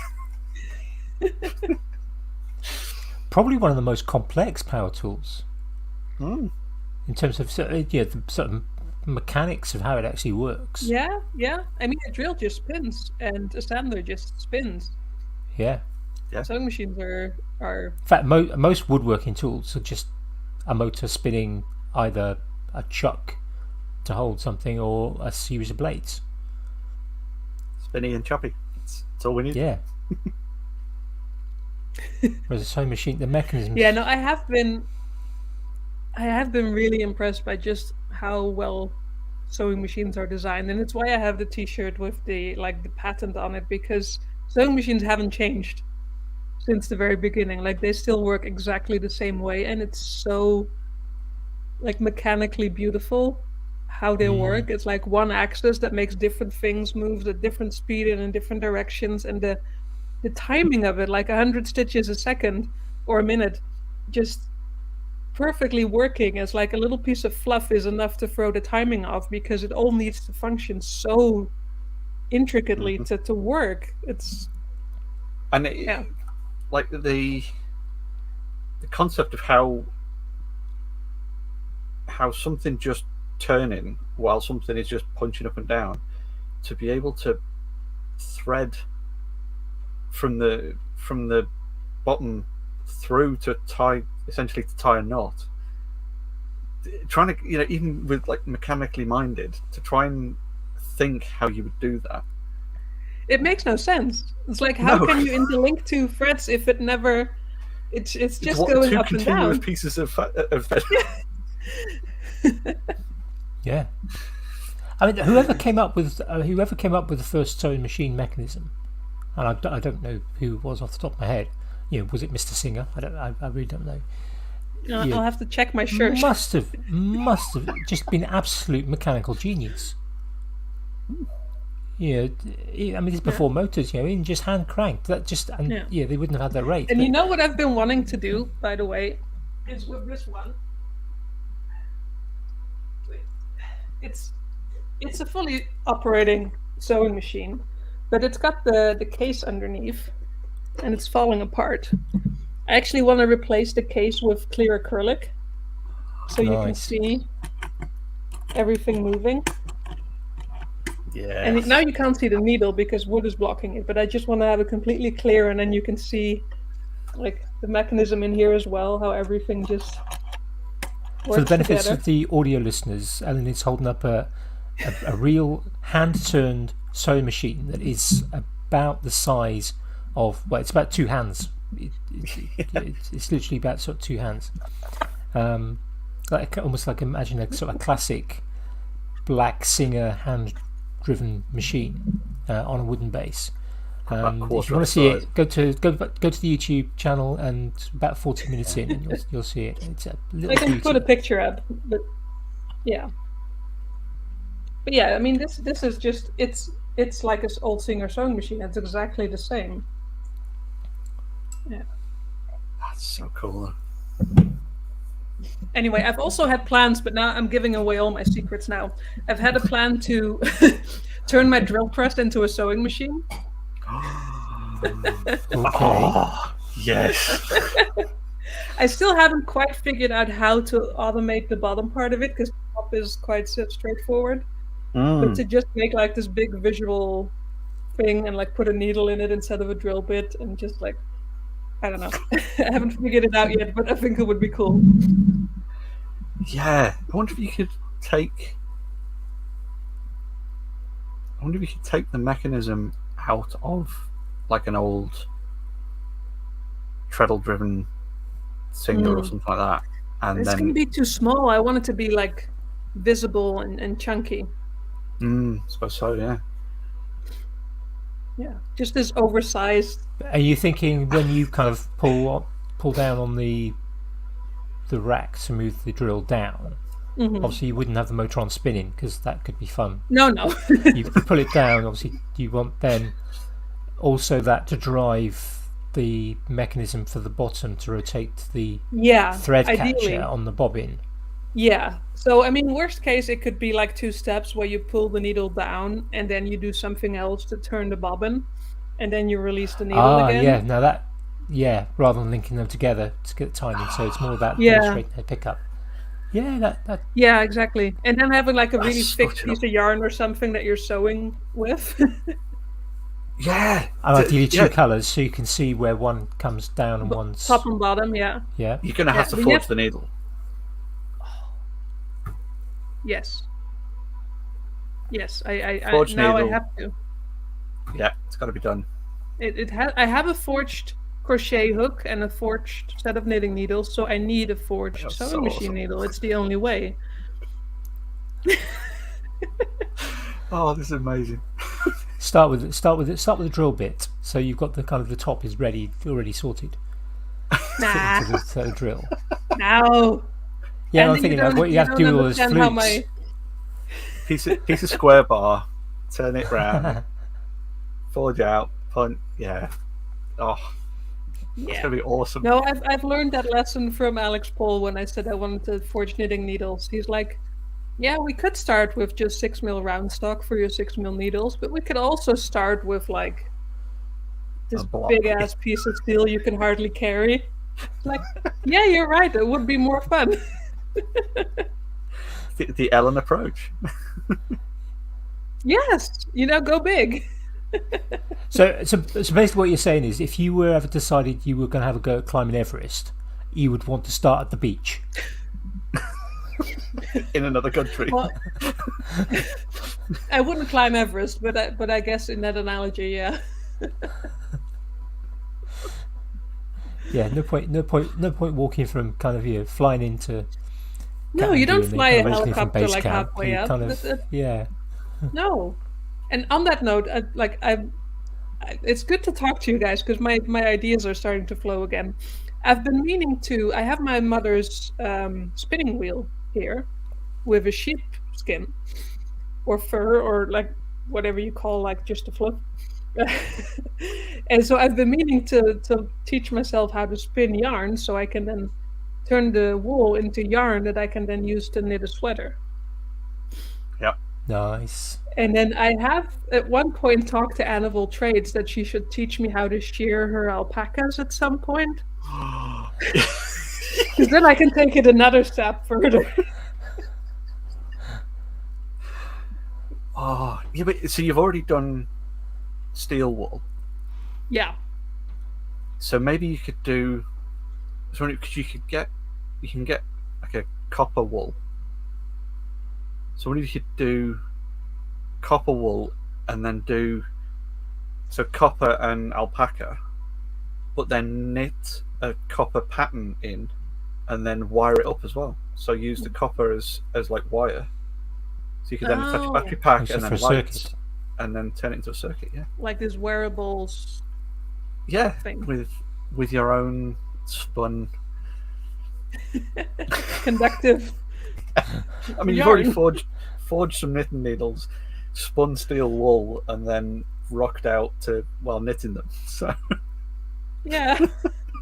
Speaker 1: Probably one of the most complex power tools. In terms of the sort of mechanics of how it actually works.
Speaker 3: Yeah. I mean, a drill just spins, and a sander just spins.
Speaker 1: Yeah.
Speaker 3: Sewing machines are.
Speaker 1: In fact, most woodworking tools are just a motor spinning either a chuck to hold something or a series of blades.
Speaker 2: Spinny and choppy. That's all we need.
Speaker 1: Yeah. Whereas a sewing machine, the mechanism.
Speaker 3: Yeah, no, I have been really impressed by just how well sewing machines are designed, and it's why I have the T-shirt with the patent on it, because sewing machines haven't changed since the very beginning. Like, they still work exactly the same way, and it's so like mechanically beautiful how they work. It's like one axis that makes different things move at different speed and in different directions, and the timing of it, like 100 stitches a second or a minute, just perfectly working as like a little piece of fluff is enough to throw the timing off, because it all needs to function so intricately to work. It's
Speaker 2: like the concept of how something just turning while something is just punching up and down, to be able to thread from the bottom through to tie a knot, trying to even with like mechanically minded, to try and think how you would do that.
Speaker 3: It makes no sense. It's like, how can you interlink two threads if it never? It's just going up and down. Two
Speaker 2: continuous pieces of thread.
Speaker 1: Yeah. I mean, whoever came up with the first sewing machine mechanism, and I don't know who it was off the top of my head. Was it Mr. Singer? I really don't know.
Speaker 3: I'll have to check my shirt.
Speaker 1: Must have just been absolute mechanical genius. I mean, it's before motors. In just hand cranked. That just they wouldn't have had that rate.
Speaker 3: And you know what I've been wanting to do, by the way, is with this one. it's a fully operating sewing machine, but it's got the case underneath, and it's falling apart. I actually want to replace the case with clear acrylic, so you can see everything moving.
Speaker 2: Yeah.
Speaker 3: And now you can't see the needle because wood is blocking it, but I just want to have it completely clear, and then you can see like the mechanism in here as well, how everything just works
Speaker 1: For the benefits
Speaker 3: together.
Speaker 1: of the audio listeners, Ellen is holding up a real hand-turned sewing machine that is about the size of, well, it's about 2 hands. It's literally about sort of 2 hands. Almost like imagine a sort of classic black Singer hand-driven machine on a wooden base. If you want to see it, go to the YouTube channel, and about 40 minutes in, and you'll see it. It's a little
Speaker 3: I can
Speaker 1: beauty.
Speaker 3: put a picture up, but yeah. But yeah, I mean, this is just it's like an old Singer sewing machine. It's exactly the same. Yeah.
Speaker 2: That's so cool.
Speaker 3: Anyway, I've also had plans, but now I'm giving away all my secrets now. I've had a plan to turn my drill press into a sewing machine.
Speaker 1: Okay.
Speaker 2: Oh, yes.
Speaker 3: I still haven't quite figured out how to automate the bottom part of it, because the top is quite straightforward. But to just make like this big visual thing and like put a needle in it instead of a drill bit, and just like, I don't know. I haven't figured it out yet, but I think it would be cool.
Speaker 2: Yeah. I wonder if you could take the mechanism out of like an old treadle-driven Singer or something like that, and
Speaker 3: It's
Speaker 2: then
Speaker 3: going to be too small. I want it to be like visible and chunky.
Speaker 2: I suppose so. Yeah.
Speaker 3: Yeah, just this oversized.
Speaker 1: Are you thinking when you kind of pull down on the rack to move the drill down? Obviously, you wouldn't have the motor on spinning because that could be fun.
Speaker 3: No.
Speaker 1: You pull it down. Obviously, you want then also that to drive the mechanism for the bottom to rotate the thread catcher on the bobbin.
Speaker 3: Yeah. So, I mean, worst case, it could be like 2 steps where you pull the needle down and then you do something else to turn the bobbin, and then you release the needle again.
Speaker 1: Yeah. Now that, rather than linking them together to get the timing, so it's more about demonstrating the pickup. Yeah, that.
Speaker 3: Yeah, exactly. And then having like a really thick piece of yarn or something that you're sewing with.
Speaker 2: Yeah.
Speaker 1: And ideally 2 colours, so you can see where one comes down and one's
Speaker 3: top and bottom. Yeah.
Speaker 1: Yeah.
Speaker 2: You're gonna have to forge the needle.
Speaker 3: Yes. I
Speaker 2: Forge
Speaker 3: now
Speaker 2: needle.
Speaker 3: I have to.
Speaker 2: Yeah, it's got to be done.
Speaker 3: I have a forged crochet hook and a forged set of knitting needles, so I need a forged sewing machine needle. It's the only way.
Speaker 2: Oh, this is amazing.
Speaker 1: Start with the drill bit, so you've got the kind of the top is already sorted.
Speaker 3: Nah.
Speaker 1: To the drill.
Speaker 3: No.
Speaker 1: Yeah, I'm thinking like what you have to do with those flutes.
Speaker 2: Piece of square bar, turn it round, forge out, punt. Yeah. Oh, it's gonna be awesome.
Speaker 3: No, I've learned that lesson from Alex Paul when I said I wanted to forge knitting needles. He's like, yeah, we could start with just 6mm round stock for your 6mm needles, but we could also start with like this big ass piece of steel you can hardly carry. Like, yeah, you're right. It would be more fun.
Speaker 2: The Ellen approach.
Speaker 3: Yes, go big.
Speaker 1: So basically what you're saying is if you were ever decided you were going to have a go at climbing Everest, you would want to start at the beach.
Speaker 2: In another country.
Speaker 3: Well, I wouldn't climb Everest, but I guess in that analogy, yeah.
Speaker 1: Yeah, no point walking from kind of flying into.
Speaker 3: No, you don't fly a
Speaker 1: kind of
Speaker 3: helicopter like halfway up. No, and on that note, it's good to talk to you guys because my ideas are starting to flow again. I've been meaning to. I have my mother's spinning wheel here with a sheep skin or fur or like whatever you call like just a fluff. And so I've been meaning to teach myself how to spin yarn so I can then turn the wool into yarn that I can then use to knit a sweater.
Speaker 2: Yeah.
Speaker 1: Nice.
Speaker 3: And then I have at one point talked to Animal Trades that she should teach me how to shear her alpacas at some point. Because then I can take it another step further.
Speaker 2: Oh, yeah, but so you've already done steel wool.
Speaker 3: Yeah.
Speaker 2: So maybe you could do. Because you can get like a copper wool. So what if you could do copper wool and then do copper and alpaca, but then knit a copper pattern in, and then wire it up as well. So use the copper as like wire. So you could then attach a battery pack
Speaker 1: Also
Speaker 2: and
Speaker 1: for
Speaker 2: then
Speaker 1: a
Speaker 2: lights,
Speaker 1: circuit.
Speaker 2: and then turn it into a circuit. Yeah.
Speaker 3: Like this wearables
Speaker 2: Yeah.
Speaker 3: thing.
Speaker 2: With your own spun.
Speaker 3: Conductive.
Speaker 2: I mean, you've already forged some knitting needles, spun steel wool, and then rocked out to while knitting them. So
Speaker 3: Yeah.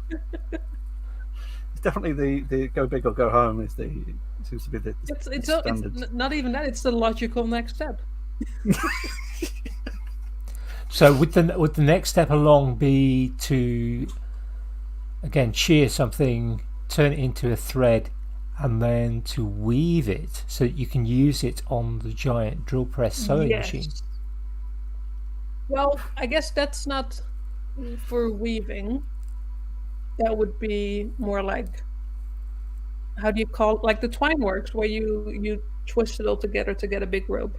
Speaker 2: it's definitely the go big or go home seems to be the standard.
Speaker 3: It's not even that. It's the logical next step.
Speaker 1: So would the next step along be to again shear something, turn it into a thread, and then to weave it so that you can use it on the giant drill press sewing machine?
Speaker 3: Well, I guess that's not for weaving. That would be more like, how do you call it? Like the twine works, where you twist it all together to get a big rope.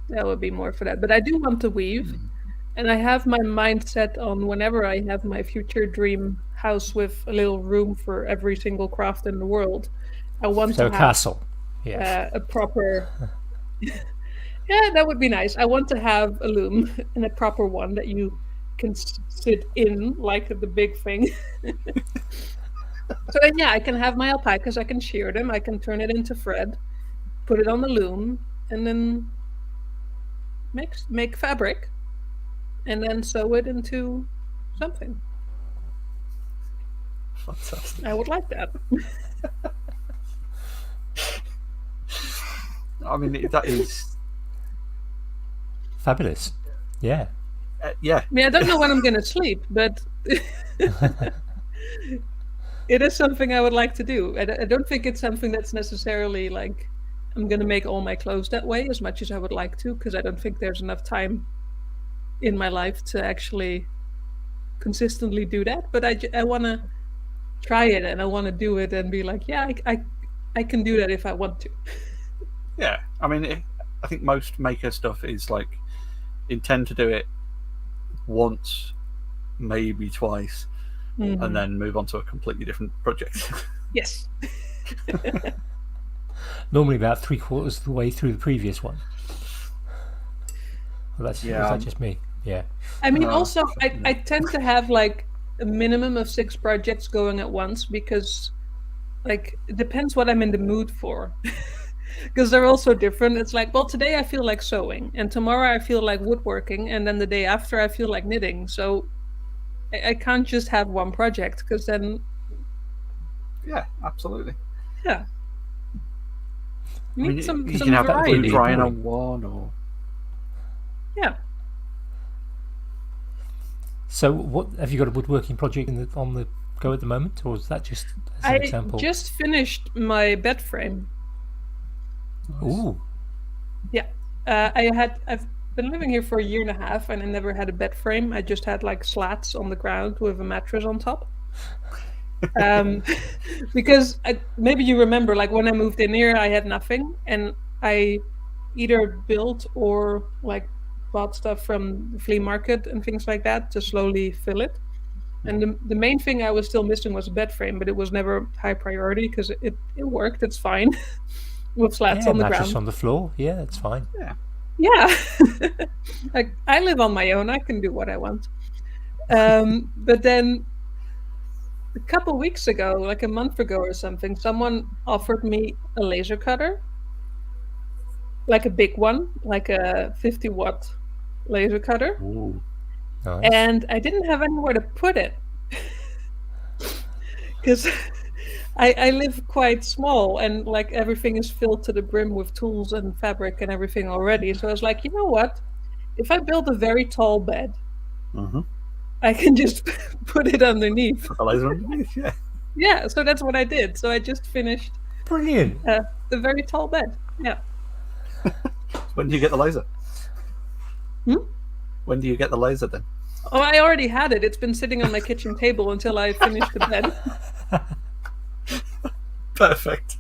Speaker 3: That would be more for that. But I do want to weave, and I have my mind set on whenever I have my future dream house with a little room for every single craft in the world, I want to have
Speaker 1: a castle. Yeah.
Speaker 3: a proper. Yeah, that would be nice. I want to have a loom, and a proper one that you can sit in, like the big thing. So then, yeah, I can have my alpacas, I can shear them, I can turn it into thread, put it on the loom, and then make fabric, and then sew it into something.
Speaker 2: Fantastic.
Speaker 3: I would like that.
Speaker 2: I mean, that is
Speaker 1: Fabulous. Yeah.
Speaker 2: yeah.
Speaker 3: I mean, I don't know when I'm going to sleep, but it is something I would like to do. I don't think it's something that's necessarily like I'm going to make all my clothes that way as much as I would like to, because I don't think there's enough time in my life to actually consistently do that. But I want to try it, and I want to do it and be like, yeah, I can do that if I want to.
Speaker 2: Yeah. I mean, I think most maker stuff is like intend to do it once, maybe twice, and then move on to a completely different project.
Speaker 3: Yes.
Speaker 1: Normally about 3/4 of the way through the previous one. Well, is that just me? Yeah.
Speaker 3: I mean, also, I tend to have like a minimum of 6 projects going at once, because like it depends what I'm in the mood for. Because they're all so different. It's like, well, today I feel like sewing, and tomorrow I feel like woodworking, and then the day after I feel like knitting. So I can't just have one project, because then...
Speaker 2: Yeah, absolutely.
Speaker 3: Yeah. You need some
Speaker 2: you can have that
Speaker 3: variety.
Speaker 2: glue drying on one, or...
Speaker 3: Yeah.
Speaker 1: So what have you got a woodworking project on the go at the moment, or is that just as an example?
Speaker 3: I just finished my bed frame.
Speaker 2: Nice.
Speaker 1: Ooh.
Speaker 3: Yeah. I've been living here for a year and a half, and I never had a bed frame. I just had like slats on the ground with a mattress on top. Because maybe you remember, like when I moved in here, I had nothing, and I either built or like bought stuff from the flea market and things like that to slowly fill it. And the main thing I was still missing was a bed frame, but it was never high priority because it worked. It's fine. With slats on the ground.
Speaker 1: Mattress on the floor. Yeah, it's fine.
Speaker 3: Yeah. Like, I live on my own. I can do what I want. But then a couple weeks ago, like a month ago or something, someone offered me a laser cutter. Like a big one, like a 50-watt laser cutter.
Speaker 2: Ooh.
Speaker 1: Nice.
Speaker 3: And I didn't have anywhere to put it. Because I live quite small, and like everything is filled to the brim with tools and fabric and everything already. So I was like, you know what? If I build a very tall bed,
Speaker 2: Mm-hmm.
Speaker 3: I can just put it underneath.
Speaker 2: Put the laser underneath, yeah.
Speaker 3: Yeah, so that's what I did. So I just finished
Speaker 1: Brilliant.
Speaker 3: the very tall bed. Yeah.
Speaker 2: When do you get the laser?
Speaker 3: Hmm?
Speaker 2: When do you get the laser then?
Speaker 3: Oh, I already had it. It's been sitting on my kitchen table until I finished the bed.
Speaker 2: Perfect.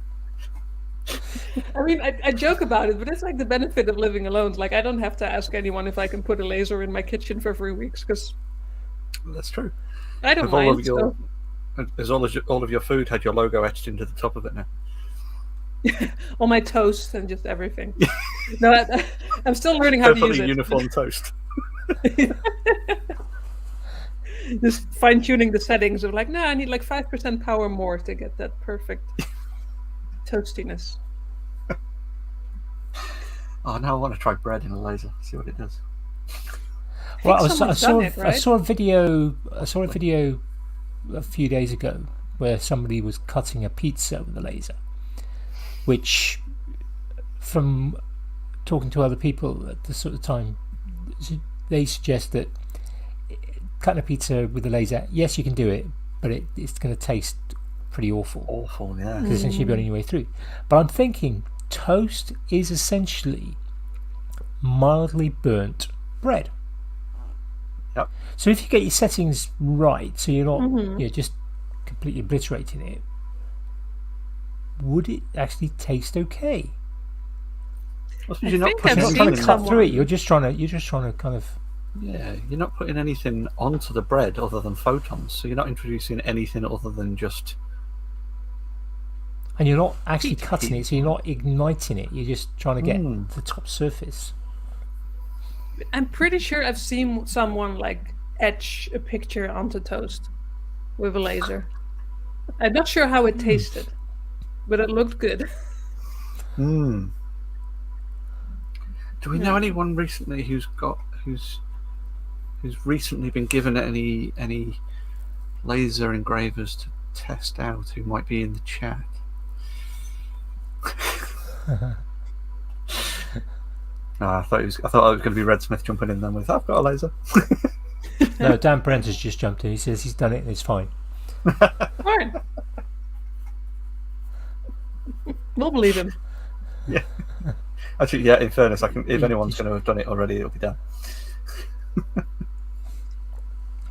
Speaker 3: I mean, I joke about it, but it's like the benefit of living alone. Like, I don't have to ask anyone if I can put a laser in my kitchen for 3 weeks because
Speaker 2: That's true.
Speaker 3: I don't
Speaker 2: Have all
Speaker 3: mind.
Speaker 2: of your Has all of your food had your logo etched into the top of it now?
Speaker 3: All my toast and just everything. No, I'm still learning how to use
Speaker 2: Perfectly
Speaker 3: it.
Speaker 2: uniform toast.
Speaker 3: Just fine tuning the settings of like, no, I need like 5% power more to get that perfect toastiness.
Speaker 2: Oh, now I want to try bread in a laser. See what it does.
Speaker 1: Well, I
Speaker 3: someone's
Speaker 1: saw
Speaker 3: done it, right?
Speaker 1: I saw a video a few days ago where somebody was cutting a pizza with a laser, which, from talking to other people at the sort of time, they suggest that cutting a pizza with a laser, yes, you can do it, but it's going to taste pretty awful.
Speaker 2: Awful, yeah.
Speaker 1: Because essentially you're burning your way through. But I'm thinking toast is essentially mildly burnt bread.
Speaker 2: Yep.
Speaker 1: So if you get your settings right, so you're not just completely obliterating it, would it actually taste okay?
Speaker 2: Well, you're not
Speaker 3: think
Speaker 2: putting
Speaker 3: I've
Speaker 1: You're not
Speaker 3: seen
Speaker 1: trying to cut
Speaker 3: someone-
Speaker 1: through it. You're just trying to kind of.
Speaker 2: Yeah, you're not putting anything onto the bread other than photons. So you're not introducing anything other than just.
Speaker 1: And you're not actually cutting it, so you're not igniting it. You're just trying to get the top surface.
Speaker 3: I'm pretty sure I've seen someone like etch a picture onto toast with a laser. I'm not sure how it tasted, but it looked good.
Speaker 2: Do we know anyone recently who's recently been given any laser engravers to test out who might be in the chat? No, I thought it was going to be Red Smith jumping in then with, I've got a laser.
Speaker 1: No, Dan Brent has just jumped in. He says he's done it and it's fine.
Speaker 3: Fine. We'll believe him.
Speaker 2: Yeah. Actually, yeah, in fairness, if anyone's going to have done it already, it'll be Dan.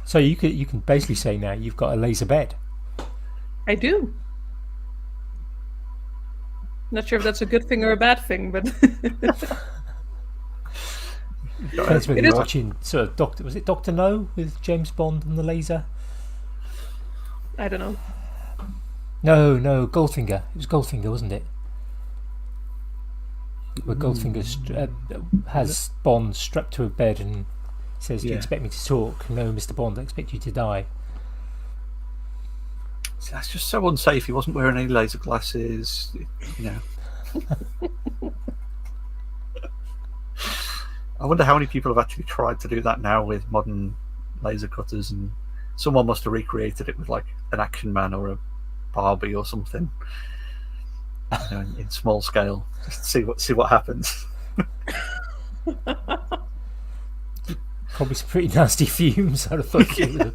Speaker 1: So you can basically say now you've got a laser bed.
Speaker 3: I do. Not sure if that's a good thing or a bad thing, but
Speaker 1: Depends whether you're watching sort of Dr. No with James Bond and the laser?
Speaker 3: I don't know.
Speaker 1: No, Goldfinger. It was Goldfinger, wasn't it? Where Goldfinger has Bond strapped to a bed and says, "Do you expect me to talk?" "No, Mr. Bond, I expect you to die."
Speaker 2: See, that's just so unsafe. He wasn't wearing any laser glasses, you know. I wonder how many people have actually tried to do that now with modern laser cutters, and someone must have recreated it with like an Action Man or a Barbie or something, you know, in small scale, just to see what happens.
Speaker 1: Probably some pretty nasty fumes, I'd have thought. With an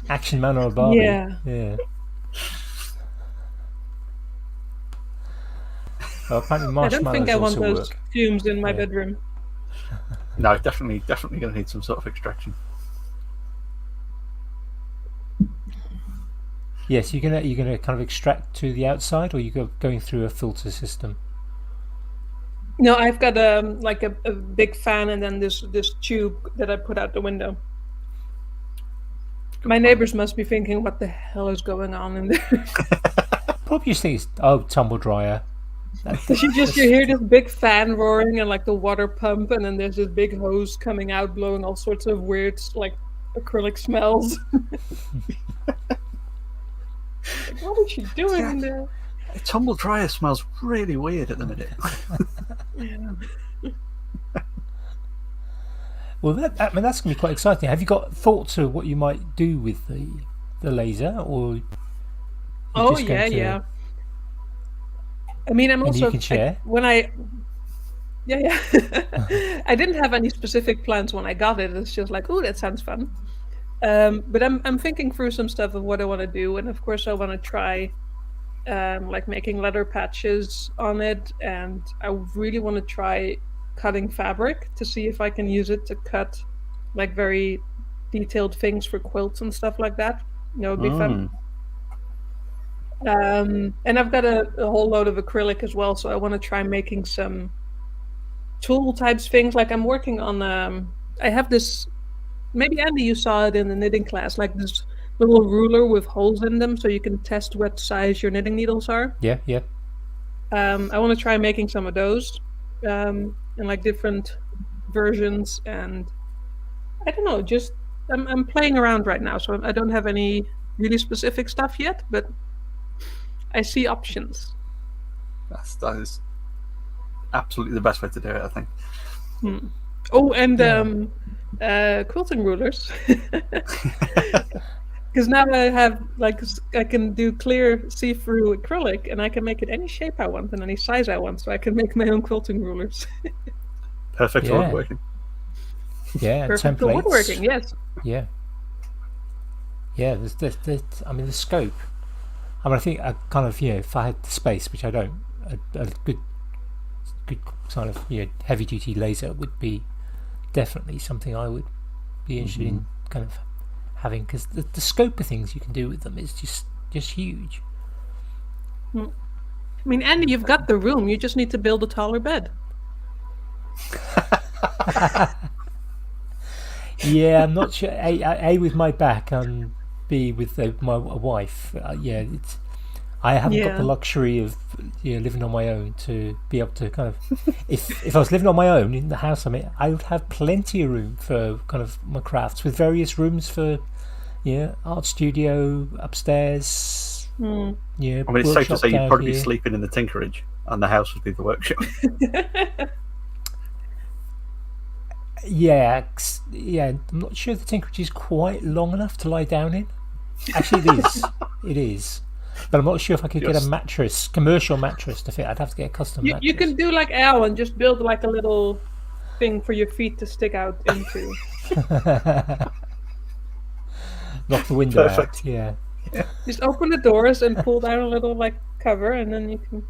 Speaker 1: Action Man or a Barbie. Yeah. Well, apparently
Speaker 3: I don't think I want
Speaker 1: also
Speaker 3: those
Speaker 1: work.
Speaker 3: fumes in my bedroom.
Speaker 2: No, definitely going to need some sort of extraction.
Speaker 1: Yes, you're gonna kind of extract to the outside, or you going through a filter system.
Speaker 3: No, I've got like a big fan and then this tube that I put out the window. My neighbors must be thinking, what the hell is going on in there?
Speaker 1: Probably just think it's tumble dryer.
Speaker 3: You hear this big fan roaring and like the water pump, and then there's this big hose coming out blowing all sorts of weird like acrylic smells. Like, what is she doing in there?
Speaker 2: A tumble dryer smells really weird at the minute.
Speaker 1: Well, that's going to be quite exciting. Have you got thoughts of what you might do with the laser, or?
Speaker 3: Oh yeah, yeah. I mean, I'm
Speaker 1: And
Speaker 3: also
Speaker 1: you can share.
Speaker 3: Yeah. I didn't have any specific plans when I got it. It's just like, oh, that sounds fun. But I'm thinking through some stuff of what I want to do, and of course I want to try like making leather patches on it, and I really want to try cutting fabric to see if I can use it to cut like very detailed things for quilts and stuff like that. It'd be fun. And I've got a whole load of acrylic as well, so I want to try making some tool types things. Like I'm working on I have this, maybe Andy, you saw it in the knitting class, like this little ruler with holes in them so you can test what size your knitting needles are.
Speaker 1: Yeah.
Speaker 3: I want to try making some of those in like different versions, and I don't know, just I'm playing around right now, so I don't have any really specific stuff yet, but I see options.
Speaker 2: That is absolutely the best way to do it, I think.
Speaker 3: Oh, and quilting rulers. Because now I have, like, I can do clear see-through acrylic, and I can make it any shape I want and any size I want, so I can make my own quilting rulers.
Speaker 2: Perfect for woodworking.
Speaker 1: Yeah,
Speaker 3: perfect for woodworking, yes.
Speaker 1: Yeah. There's I mean, the scope. I mean, I think I kind of, if I had the space, which I don't, a good kind of, heavy-duty laser would be definitely something I would be interested in kind of having, because the scope of things you can do with them is just huge.
Speaker 3: I mean, Andy, you've got the room. You just need to build a taller bed.
Speaker 1: Yeah, I'm not sure. A with my back, and B with my wife. I haven't got the luxury of living on my own to be able to kind of. If I was living on my own in the house, I mean, I would have plenty of room for kind of my crafts, with various rooms for art studio upstairs.
Speaker 2: I mean, it's safe to say you'd probably be sleeping in the tinkerage, and the house would be the workshop.
Speaker 1: Yeah. I'm not sure the tinkerage is quite long enough to lie down in. Actually, it is. But I'm not sure if I could get a commercial mattress to fit. I'd have to get a custom mattress.
Speaker 3: You can do like Al and just build like a little thing for your feet to stick out into.
Speaker 1: Knock the window out. Yeah.
Speaker 3: Just open the doors and pull down a little like cover, and then you can.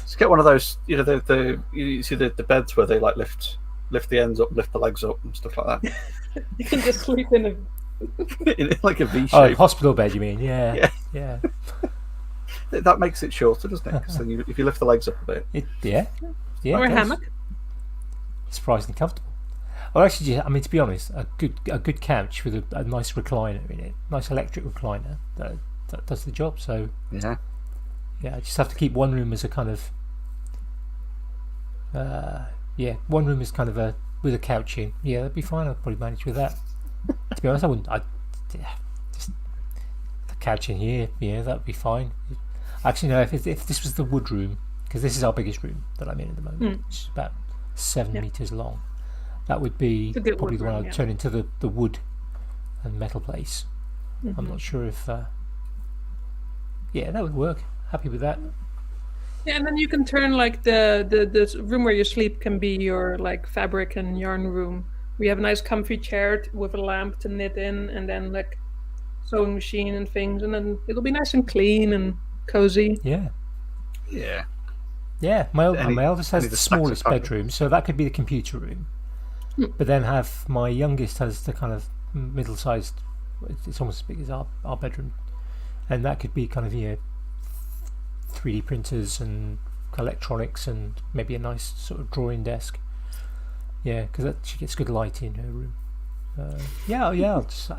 Speaker 2: Just get one of those. You see the beds where they like lift the ends up, lift the legs up, and stuff like that.
Speaker 3: You can just sleep in a.
Speaker 2: in like a V shape.
Speaker 1: Oh, hospital bed, you mean? Yeah.
Speaker 2: That makes it shorter, doesn't it? Because then if you lift the legs up a bit.
Speaker 1: Yeah.
Speaker 3: Or a hammock.
Speaker 1: Surprisingly comfortable. Well, actually, I mean, to be honest, a good couch with a nice recliner in it, nice electric recliner, that does the job. So
Speaker 2: yeah,
Speaker 1: I just have to keep one room as a kind of one room is kind of with a couch in. Yeah, that'd be fine. I'd probably manage with that. To be honest, I wouldn't. Just the couch in here. Yeah, that'd be fine. Actually, no. If this was the wood room, because this is our biggest room that I'm in at the moment, which is about 7 meters long. That would be probably the one I'd turn into the wood and metal place. I'm not sure if. That would work. Happy with that.
Speaker 3: Yeah, and then you can turn like the room where you sleep can be your like fabric and yarn room. We have a nice comfy chair with a lamp to knit in, and then like sewing machine and things, and then it'll be nice and clean and cozy.
Speaker 1: Yeah. My eldest has the smallest bedroom, so that could be the computer room. But then have my youngest has the kind of middle-sized. It's almost as big as our bedroom, and that could be kind of 3D printers and electronics and maybe a nice sort of drawing desk. Yeah, because she gets good light in her room. I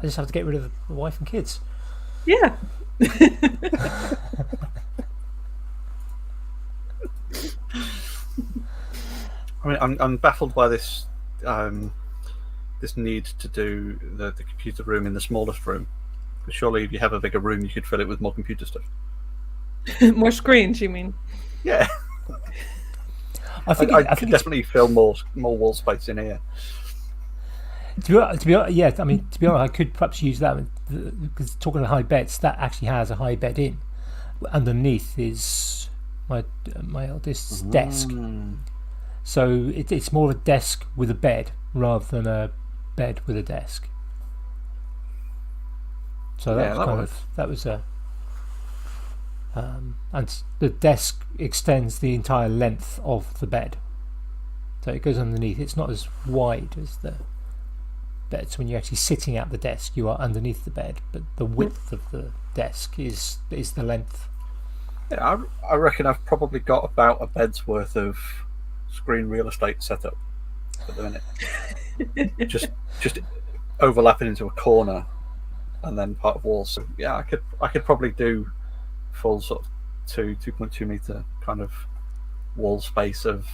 Speaker 1: just have to get rid of the wife and kids.
Speaker 3: Yeah.
Speaker 2: I mean, I'm baffled by this this need to do the computer room in the smallest room. Because surely, if you have a bigger room, you could fill it with more computer stuff.
Speaker 3: More screens, you mean?
Speaker 2: Yeah. I could definitely fill more wall space in here.
Speaker 1: To be honest, I could perhaps use that, because talking of high beds, that actually has a high bed in. underneath is my eldest's desk. So it's more a desk with a bed rather than a bed with a desk. So that was a and the desk extends the entire length of the bed, so it goes underneath. It's not as wide as the bed, so when you're actually sitting at the desk you are underneath the bed, but the width of the desk is the length.
Speaker 2: Yeah, I reckon I've probably got about a bed's worth of screen real estate set up at the minute. just overlapping into a corner and then part of walls. So yeah, I could probably do full sort of 2.2 meter kind of wall space of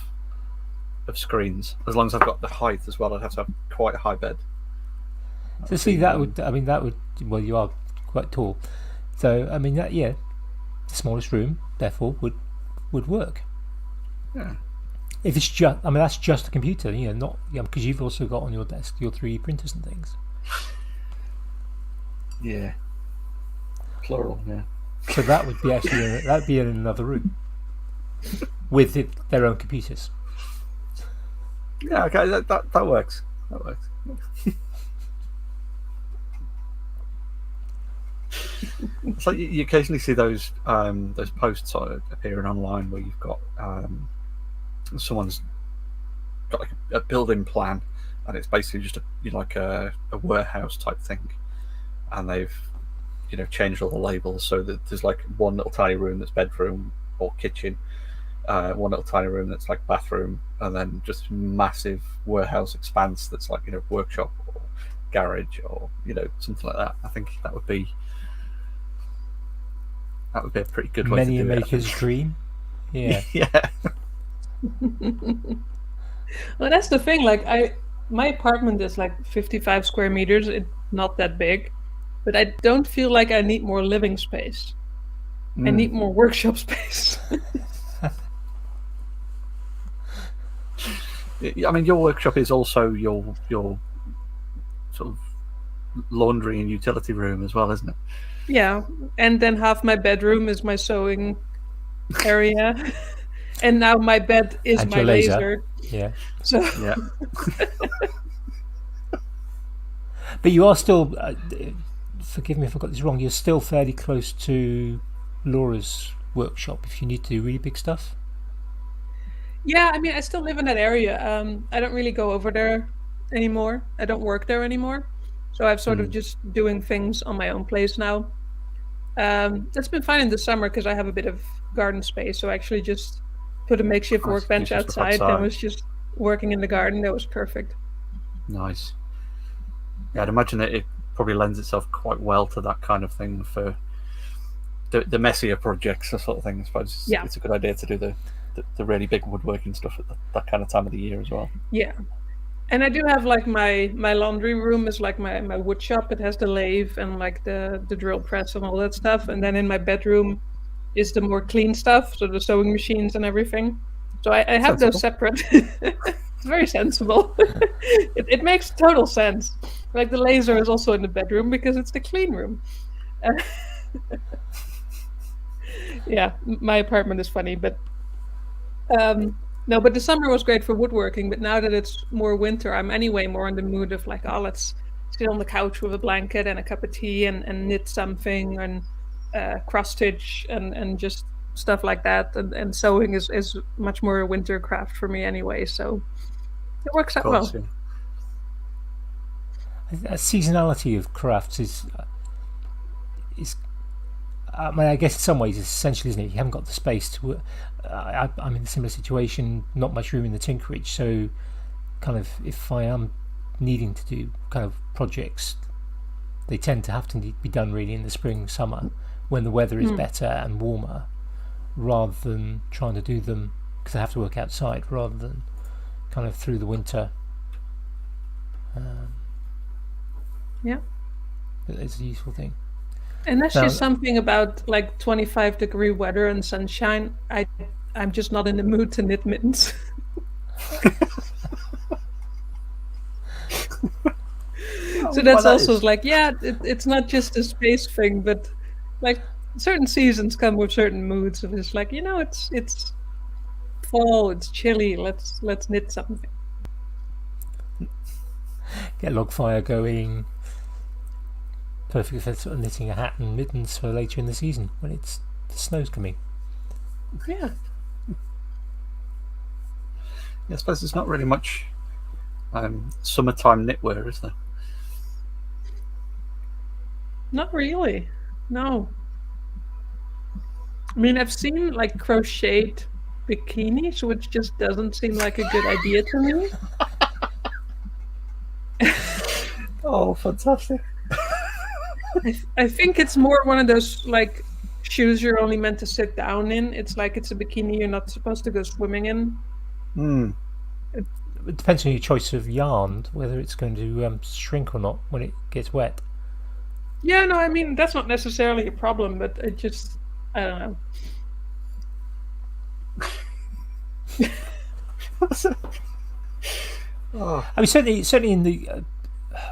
Speaker 2: screens, as long as I've got the height as well. I'd have to have quite a high bed.
Speaker 1: So see, that would well, you are quite tall, so I mean that, yeah, the smallest room therefore would work.
Speaker 2: Yeah.
Speaker 1: If it's just, I mean, that's just a computer, not because you've also got on your desk your 3D printers and things.
Speaker 2: Yeah. Plural, yeah.
Speaker 1: So that would be that'd be in another room with their own computers.
Speaker 2: Yeah, okay, that works. That works. It's like you occasionally see those posts appearing online where you've got someone's got like a building plan, and it's basically just a warehouse type thing, and they've changed all the labels so that there's like one little tiny room that's bedroom or kitchen, one little tiny room that's like bathroom, and then just massive warehouse expanse that's like workshop or garage or something like that. I think that would be a pretty good way to do it.
Speaker 1: Many a maker's dream. Yeah.
Speaker 2: Yeah.
Speaker 3: Well, that's the thing. Like my apartment is like 55 square meters. It's not that big, but I don't feel like I need more living space. I need more workshop space.
Speaker 2: I mean, your workshop is also your sort of laundry and utility room as well, isn't it?
Speaker 3: Yeah, and then half my bedroom is my sewing area, and now my bed is
Speaker 1: and
Speaker 3: my
Speaker 1: your
Speaker 3: laser.
Speaker 1: Yeah.
Speaker 3: So
Speaker 2: Yeah.
Speaker 1: But you are still, forgive me if I got this wrong, you're still fairly close to Laura's workshop if you need to do really big stuff.
Speaker 3: yeah, I mean, I still live in that area. I don't really go over there anymore. I don't work there anymore. So I've sort of just doing things on my own place now. That's been fine in the summer because I have a bit of garden space. So I actually just put a makeshift
Speaker 2: Nice.
Speaker 3: workbench
Speaker 2: You just look
Speaker 3: outside
Speaker 2: outside.
Speaker 3: and was just working in the garden. That was perfect.
Speaker 2: Nice. Yeah, I'd imagine that it probably lends itself quite well to that kind of thing for the messier projects, that sort of thing. I suppose it's a good idea to do the really big woodworking stuff at that kind of time of the year as well.
Speaker 3: Yeah. And I do have like my laundry room is like my wood shop. It has the lathe and like the drill press and all that stuff. And then in my bedroom is the more clean stuff, so the sewing machines and everything. So I have those separate. It's very sensible. It makes total sense. Like the laser is also in the bedroom because it's the clean room. Yeah, my apartment is funny, but no, but the summer was great for woodworking. But now that it's more winter, I'm anyway more in the mood of like, oh, let's sit on the couch with a blanket and a cup of tea and knit something and cross stitch and just stuff like that. And sewing is much more a winter craft for me anyway. So it works out well.
Speaker 2: Yeah.
Speaker 1: A seasonality of crafts is I mean, I guess in some ways it's essential, isn't it? You haven't got the space to. I'm in a similar situation. Not much room in the tinkerage, so kind of if I am needing to do kind of projects, they tend to have to be done really in the spring, summer, when the weather is better and warmer, rather than trying to do them because I have to work outside, rather than kind of through the winter.
Speaker 3: Yeah,
Speaker 1: it's a useful thing.
Speaker 3: And that's just something about like 25-degree weather and sunshine. I'm just not in the mood to knit mittens. So that's also like, yeah, it's not just a space thing, but like certain seasons come with certain moods, and it's like, it's fall, it's chilly. Let's knit something.
Speaker 1: Get a log fire going. Perfect for sort of knitting a hat and mittens for later in the season when the snow's coming.
Speaker 3: Yeah.
Speaker 2: I suppose there's not really much summertime knitwear, is there?
Speaker 3: Not really. No. I mean, I've seen like crocheted bikinis, which just doesn't seem like a good idea to me.
Speaker 2: Oh, fantastic.
Speaker 3: I think it's more one of those like shoes you're only meant to sit down in. It's like it's a bikini you're not supposed to go swimming in.
Speaker 1: It depends on your choice of yarn, whether it's going to shrink or not when it gets wet.
Speaker 3: Yeah, no, I mean, that's not necessarily a problem, but it just, I don't know.
Speaker 1: I mean, certainly in the,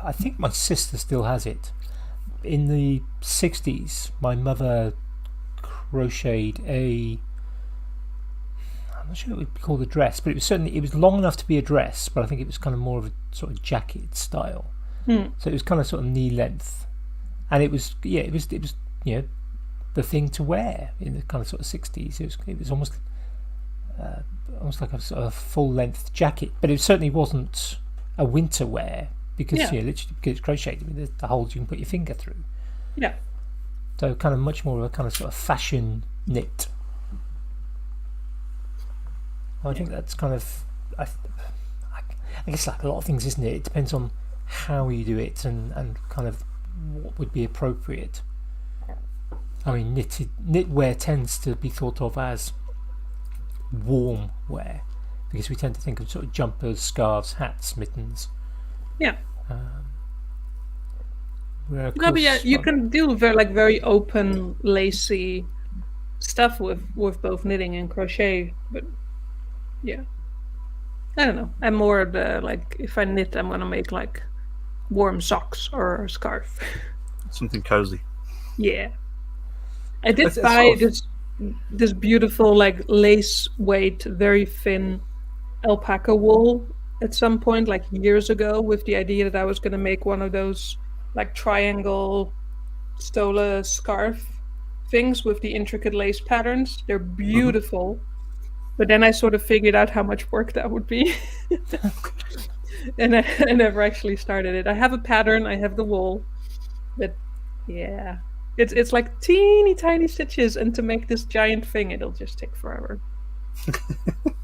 Speaker 1: I think my sister still has it. In the 60s, my mother crocheted I'm not sure it would be called a dress, but it was long enough to be a dress, but I think it was kind of more of a sort of jacket style. So it was kind of sort of knee length, and it was the thing to wear in the kind of sort of 60s. It was almost like a sort of full length jacket, but it certainly wasn't a winter wear because literally because it's crocheted. I mean, there's the holes you can put your finger through.
Speaker 3: Yeah.
Speaker 1: So kind of much more of a kind of sort of fashion knit. I think that's kind of, I guess like a lot of things, isn't it? It depends on how you do it and kind of what would be appropriate. I mean, knitwear tends to be thought of as warm wear because we tend to think of sort of jumpers, scarves, hats, mittens.
Speaker 3: Yeah.
Speaker 1: No,
Speaker 3: but yeah, you can do very open, lacy stuff with both knitting and crochet, but yeah, I don't know. I'm more of the like if I knit, I'm gonna make like warm socks or a scarf.
Speaker 2: Something cozy.
Speaker 3: Yeah, I did buy this beautiful like lace weight, very thin alpaca wool at some point, like years ago, with the idea that I was gonna make one of those like triangle stola scarf things with the intricate lace patterns. They're beautiful. But then I sort of figured out how much work that would be. And I never actually started it. I have a pattern, I have the wool. But yeah. It's like teeny tiny stitches, and to make this giant thing it'll just take forever.
Speaker 2: Well,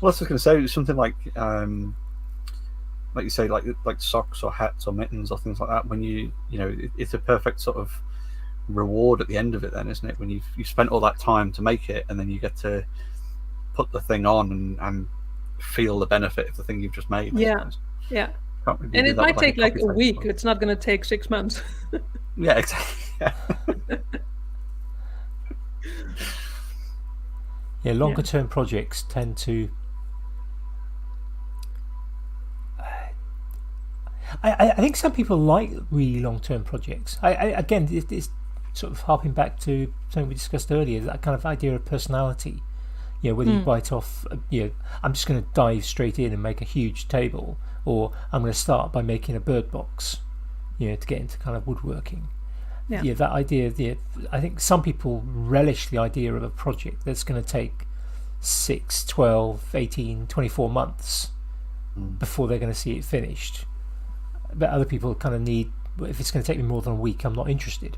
Speaker 2: I was going to say something like you say, like socks or hats or mittens or things like that. When it's a perfect sort of reward at the end of it, then, isn't it? When you've spent all that time to make it, and then you get to put the thing on and feel the benefit of the thing you've just made.
Speaker 3: Yeah.
Speaker 2: Really
Speaker 3: and it might take like a week. It's not going to take 6 months.
Speaker 2: Yeah, exactly.
Speaker 1: Yeah, longer term projects tend to. I think some people like really long term projects. Again, it's sort of harping back to something we discussed earlier, that kind of idea of personality. Whether you bite off, I'm just going to dive straight in and make a huge table, or I'm going to start by making a bird box, to get into kind of woodworking. Yeah, that idea. I think some people relish the idea of a project that's going to take 6, 12, 18, 24 months before they're going to see it finished. But other people kind of need, if it's going to take me more than a week, I'm not interested.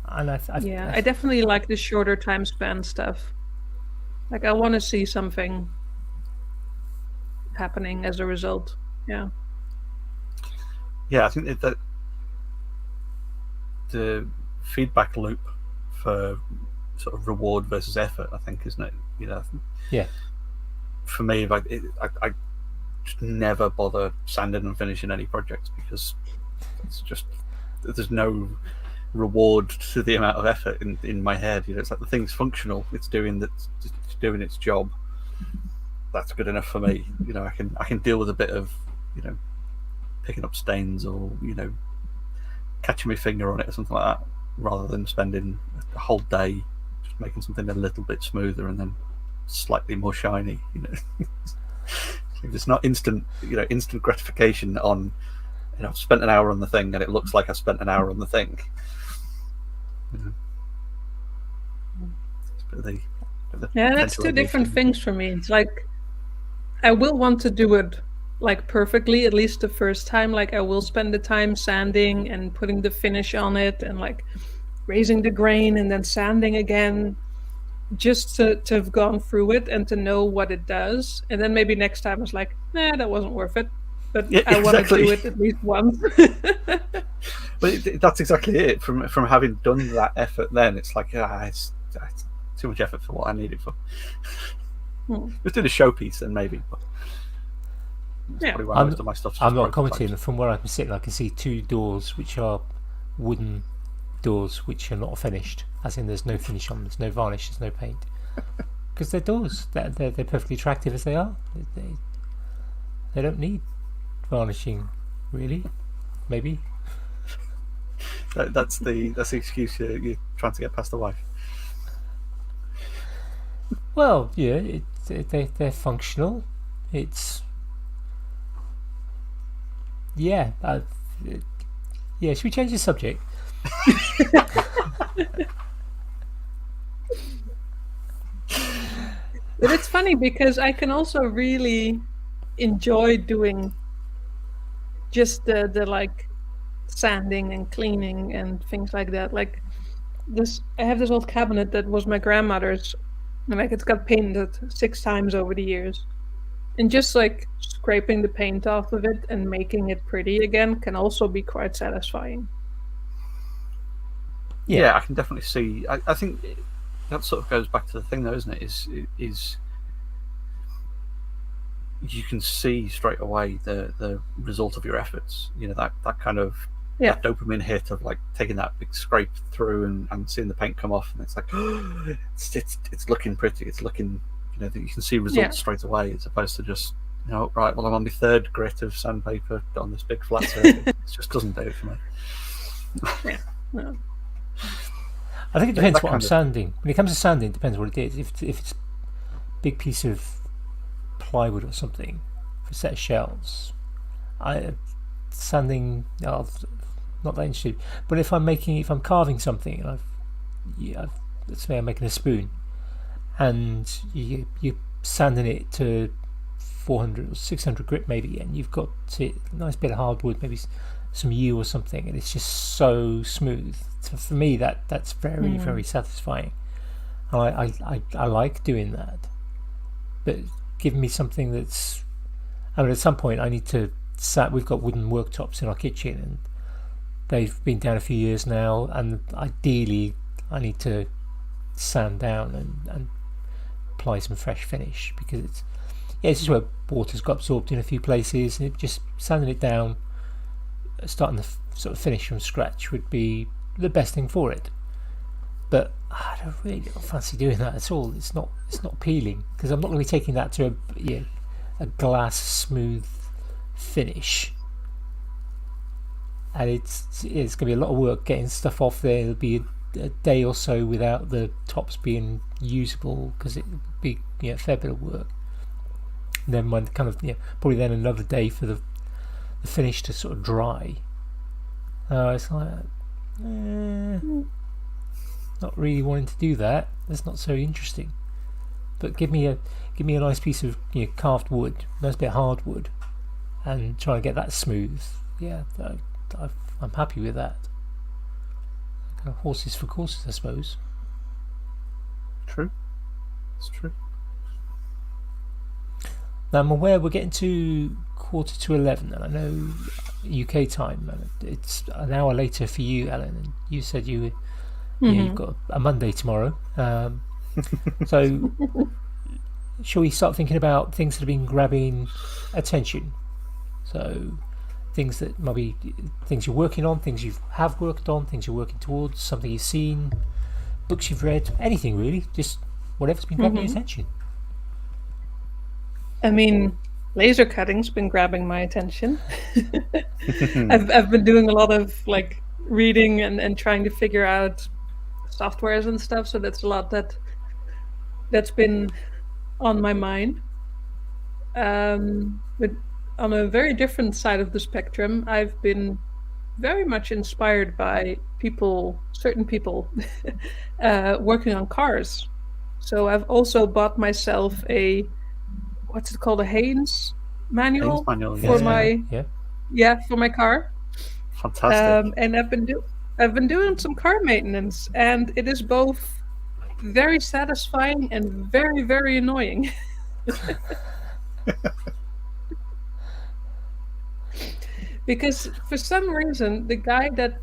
Speaker 1: And
Speaker 3: I definitely like the shorter time span stuff. Like I want to see something happening as a result. Yeah.
Speaker 2: Yeah, I think that the feedback loop for sort of reward versus effort, I think, isn't it?
Speaker 1: Yeah.
Speaker 2: For me, I just never bother sanding and finishing any projects because it's just there's no reward to the amount of effort in my head. It's like the thing's functional. It's doing its job. That's good enough for me. I can deal with a bit of picking up stains or catching my finger on it or something like that, rather than spending a whole day just making something a little bit smoother and then slightly more shiny. It's not instant gratification on. I've spent an hour on the thing and it looks like I spent an hour on the thing.
Speaker 3: That's two different things for me. It's like I will want to do it like perfectly, at least the first time. Like I will spend the time sanding and putting the finish on it and like raising the grain and then sanding again, just to have gone through it and to know what it does. And then maybe next time it's like, nah, that wasn't worth it. But I want to do it at least once.
Speaker 2: But that's exactly it. From having done that effort, then it's like it's too much effort for what I need it for. Just do the showpiece, then maybe. But probably why most of my stuff's
Speaker 1: I'm not commenting. From where I'm sitting, I can see two doors which are wooden doors which are not finished. As in, there's no finish on them, there's no varnish, there's no paint. Because they're doors. They're perfectly attractive as they are. They don't need varnishing, really. Maybe.
Speaker 2: That's the excuse you're trying to get past the wife.
Speaker 1: Well, yeah, they're functional. It's yeah. Should we change the subject?
Speaker 3: But it's funny because I can also really enjoy doing just the like sanding and cleaning and things like that. Like this, I have this old cabinet that was my grandmother's, and like it's got painted 6 times over the years, and just like scraping the paint off of it and making it pretty again can also be quite satisfying.
Speaker 2: Yeah, I can definitely see. I think that sort of goes back to the thing, though, isn't it? Is you can see straight away the result of your efforts. That kind of that dopamine hit of like taking that big scrape through and seeing the paint come off, and it's like it's looking pretty. It's looking, that you can see results straight away, as opposed to just right. Well, I'm on my 3rd grit of sandpaper on this big flat surface. It just doesn't do it for me.
Speaker 3: Yeah. No.
Speaker 1: I think it depends what I'm sanding. When it comes to sanding, it depends what it is. If it's a big piece of plywood or something for a set of shelves, sanding, not that interested. But if I'm carving something, and let's say I'm making a spoon, and you're sanding it to 400 or 600 grit maybe, and you've got a nice bit of hardwood, maybe some yew or something, and it's just so smooth. So for me, that's very very satisfying, and I like doing that. But give me something that's, at some point I need to we've got wooden worktops in our kitchen, and they've been down a few years now, and ideally I need to sand down and apply some fresh finish, because it's just where water's got absorbed in a few places, and just sanding it down, starting the sort of finish from scratch would be the best thing for it. But I don't really fancy doing that at all. It's not appealing, because I'm not going to be taking that to a glass smooth finish, and it's going to be a lot of work getting stuff off there. It'll be a day or so without the tops being usable, because it would be a fair bit of work. And then when probably then another day for the finish to sort of dry. It's like not really wanting to do that. That's not so interesting. But give me a nice piece of carved wood, nice bit of hardwood, and try and get that smooth. Yeah, I'm happy with that. Kind of horses for courses, I suppose.
Speaker 2: True. It's true.
Speaker 1: Now I'm aware we're getting to 11:15, and I know UK time, and it's an hour later for you, Ellen. And you said you've got a Monday tomorrow. So shall we start thinking about things that have been grabbing attention? So things that might be things you're working on, things you have worked on, things you're working towards, something you've seen, books you've read, anything really, just whatever's been grabbing your attention.
Speaker 3: I mean, laser cutting's been grabbing my attention. I've been doing a lot of like reading and trying to figure out softwares and stuff. So that's a lot that's been on my mind. But on a very different side of the spectrum, I've been very much inspired by certain people working on cars. So I've also bought myself what's it called, a Haynes manual, for my for my car.
Speaker 2: Fantastic.
Speaker 3: And I've been doing some car maintenance, and it is both very satisfying and very, very annoying. Because for some reason, the guy that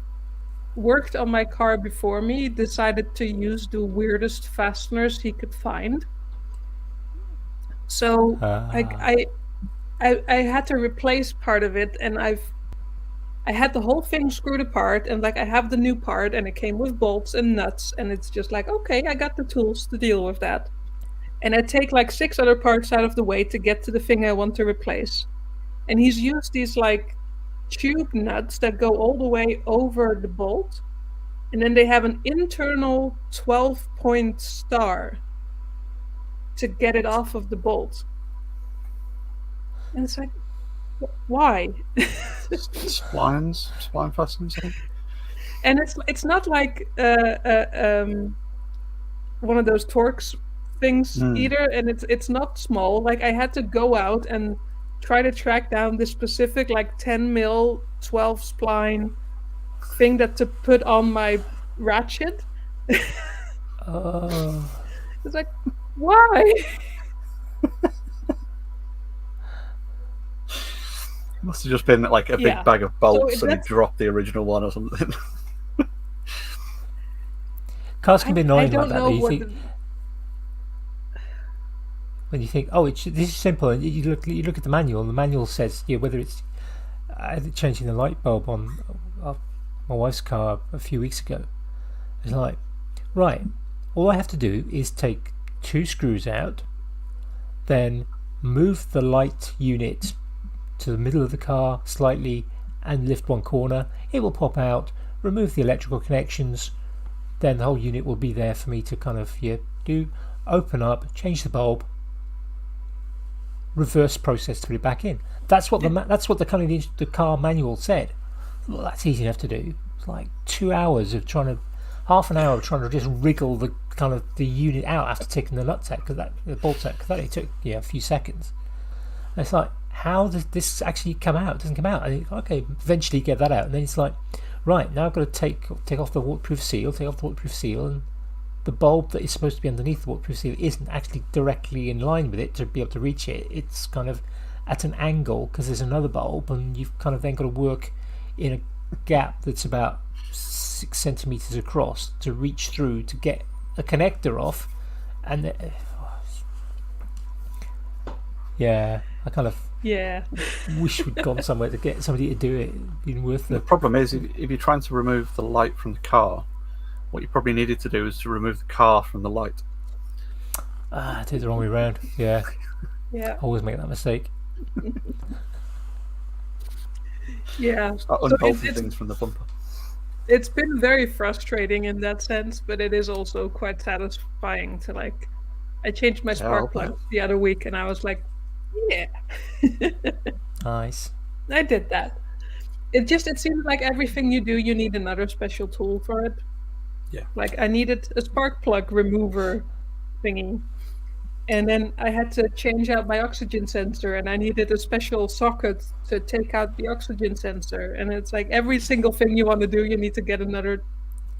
Speaker 3: worked on my car before me decided to use the weirdest fasteners he could find. So I had to replace part of it, and I had the whole thing screwed apart, and like I have the new part, and it came with bolts and nuts, and it's just like, okay, I got the tools to deal with that. And I take like 6 other parts out of the way to get to the thing I want to replace. And he's used these like tube nuts that go all the way over the bolt, and then they have an internal 12-point star to get it off of the bolt. And it's like, why?
Speaker 2: Spline fasteners, I think.
Speaker 3: And it's not like one of those Torx things either, and it's not small. Like I had to go out and try to track down this specific like 10 mil 12 spline thing to put on my ratchet. It's like, why?
Speaker 2: Must have just been like a big bag of bolts, and he dropped the original one or something.
Speaker 1: Cars can be annoying like that. When you think, oh, this is simple, and you look at the manual, and the manual says, whether it's changing the light bulb on my wife's car a few weeks ago. It's like, right, all I have to do is take 2 screws out, then move the light unit to the middle of the car slightly and lift one corner. It will pop out, remove the electrical connections, then the whole unit will be there for me to kind of open up, change the bulb, reverse process to put it back in. That's what the kind of the car manual said. Well, that's easy enough to do. It's like 2 hours of half an hour of trying to just wriggle the kind of the unit out after taking the nut out, the bolt out, because that only took a few seconds. And it's like, how does this actually come out? It doesn't come out. And okay, eventually get that out, and then it's like, right, now I've got to take off the waterproof seal, and the bulb that is supposed to be underneath the waterproof seal isn't actually directly in line with it to be able to reach it. It's kind of at an angle because there's another bulb, and you've kind of then got to work in a gap that's about 6 centimeters across to reach through to get a connector off. And I kind of wish we'd gone somewhere to get somebody to do it. It'd been worth
Speaker 2: the problem is, if you're trying to remove the light from the car, what you probably needed to do is to remove the car from the light.
Speaker 1: I did it the wrong way around. Yeah. Always make that mistake.
Speaker 2: Start unbolting things from the bumper.
Speaker 3: It's been very frustrating in that sense, but it is also quite satisfying to like. I changed my spark plug the other week, and I was like,
Speaker 1: nice.
Speaker 3: I did that. It seems like everything you do, you need another special tool for it.
Speaker 2: Yeah.
Speaker 3: Like I needed a spark plug remover thingy, and then I had to change out my oxygen sensor, and I needed a special socket to take out the oxygen sensor. And it's like every single thing you want to do, you need to get another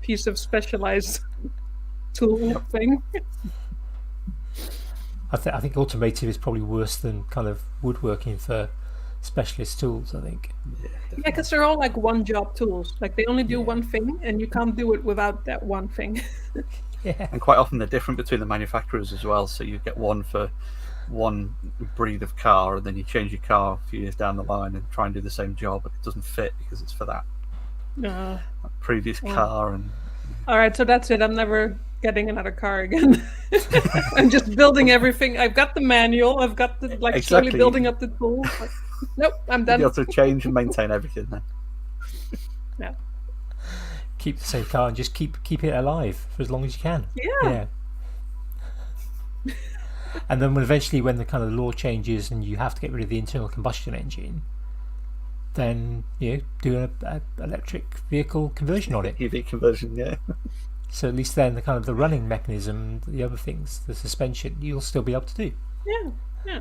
Speaker 3: piece of specialized tool thing.
Speaker 1: I think automotive is probably worse than kind of woodworking for specialist tools, I think.
Speaker 3: Yeah, because they're all like one-job tools. Like they only do one thing, and you can't do it without that one thing.
Speaker 2: And quite often they're different between the manufacturers as well. So you get one for one breed of car, and then you change your car a few years down the line and try and do the same job, but it doesn't fit because it's for that previous car. And
Speaker 3: all right, so that's it. I'm never getting another car again. I'm just building everything. I've got the manual. I've got the slowly building up the tools. Nope, I'm done.
Speaker 2: You have to change and maintain everything then.
Speaker 3: Yeah.
Speaker 1: keep the same car and just keep it alive for as long as you can.
Speaker 3: Yeah.
Speaker 1: And then when the kind of law changes and you have to get rid of the internal combustion engine, then do an electric vehicle conversion on it.
Speaker 2: EV conversion, yeah.
Speaker 1: So at least then the kind of the running mechanism, the other things, the suspension, you'll still be able to do.
Speaker 3: Yeah.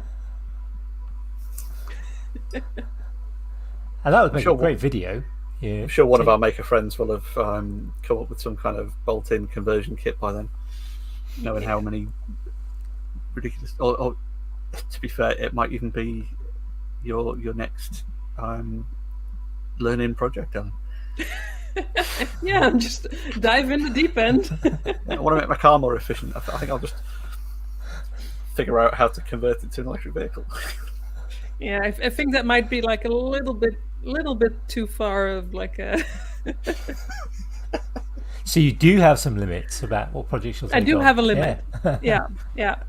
Speaker 1: And that would make a great video. Yeah.
Speaker 2: I'm sure one of our maker friends will have come up with some kind of bolt-in conversion kit by then, knowing how many ridiculous. Or to be fair, it might even be your next learning project, Alan.
Speaker 3: Yeah, just dive in the deep end.
Speaker 2: I want to make my car more efficient. I think I'll just figure out how to convert it to an electric vehicle.
Speaker 3: Yeah, I think that might be like a little bit too far of like a.
Speaker 1: So you do have some limits about what projects you'll take
Speaker 3: I do
Speaker 1: on.
Speaker 3: have a limit.
Speaker 1: Yeah.
Speaker 3: Yeah.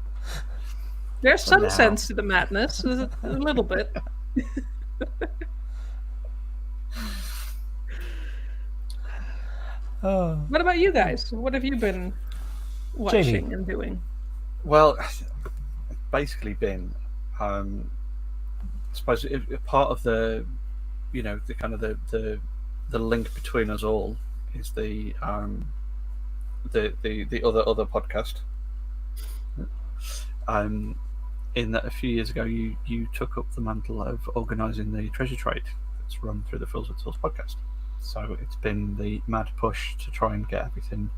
Speaker 3: There's some sense to the madness, a little bit. What about you guys? What have you been watching
Speaker 1: Jamie.
Speaker 3: and doing?
Speaker 2: Well, basically been, I suppose, part of the, the kind of the link between us all is the other podcast. In that a few years ago, you took up the mantle of organising the treasure trade that's run through the Fools with Tools podcast. So it's been the mad push to try and get everything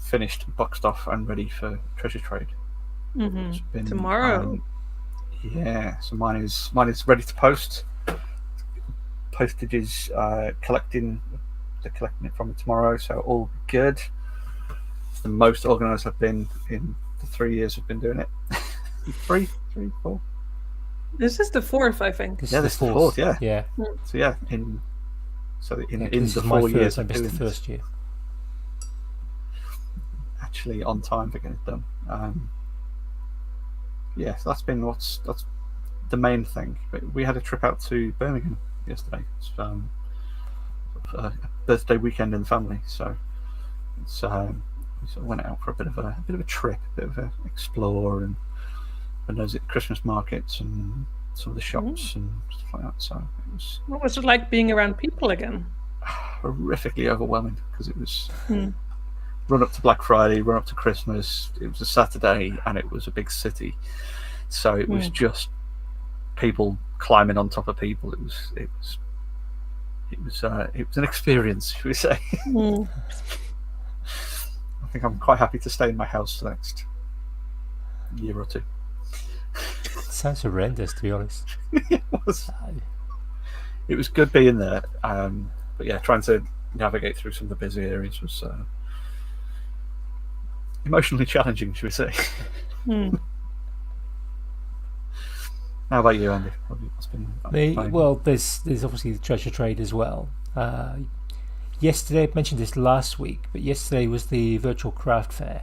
Speaker 2: finished, boxed off, and ready for treasure trade.
Speaker 3: Mm-hmm.
Speaker 2: It's been,
Speaker 3: tomorrow.
Speaker 2: So mine is ready to post. Postage is collecting. They're collecting it from me tomorrow, so all good. It's the most organised I've been in the 3 years I've been doing it. Three, 4.
Speaker 3: This is the 4th, I think.
Speaker 2: This is the 4th. Yeah.
Speaker 3: Mm.
Speaker 2: So yeah, in the
Speaker 1: 4
Speaker 2: years
Speaker 1: I
Speaker 2: I've
Speaker 1: missed
Speaker 2: been
Speaker 1: the first year.
Speaker 2: Actually on time for getting it done. So that's the main thing. But we had a trip out to Birmingham yesterday. It's a birthday weekend in the family, so it's we sort of went out for a bit of a trip, a bit of a explore, and those Christmas markets and some of the shops and stuff like that. So it was.
Speaker 3: What was it like being around people again?
Speaker 2: Horrifically overwhelming because it was run up to Black Friday, run up to Christmas. It was a Saturday and it was a big city, so it was just people climbing on top of people. It was an experience, should we say? I think I'm quite happy to stay in my house for the next year or two.
Speaker 1: Sounds horrendous, to be honest.
Speaker 2: It was. It was good being there, but yeah, trying to navigate through some of the busy areas was emotionally challenging, should we say? How about you, Andy? What's been
Speaker 1: well, there's obviously the treasure trade as well. Yesterday, I mentioned this last week, but yesterday was the virtual craft fair.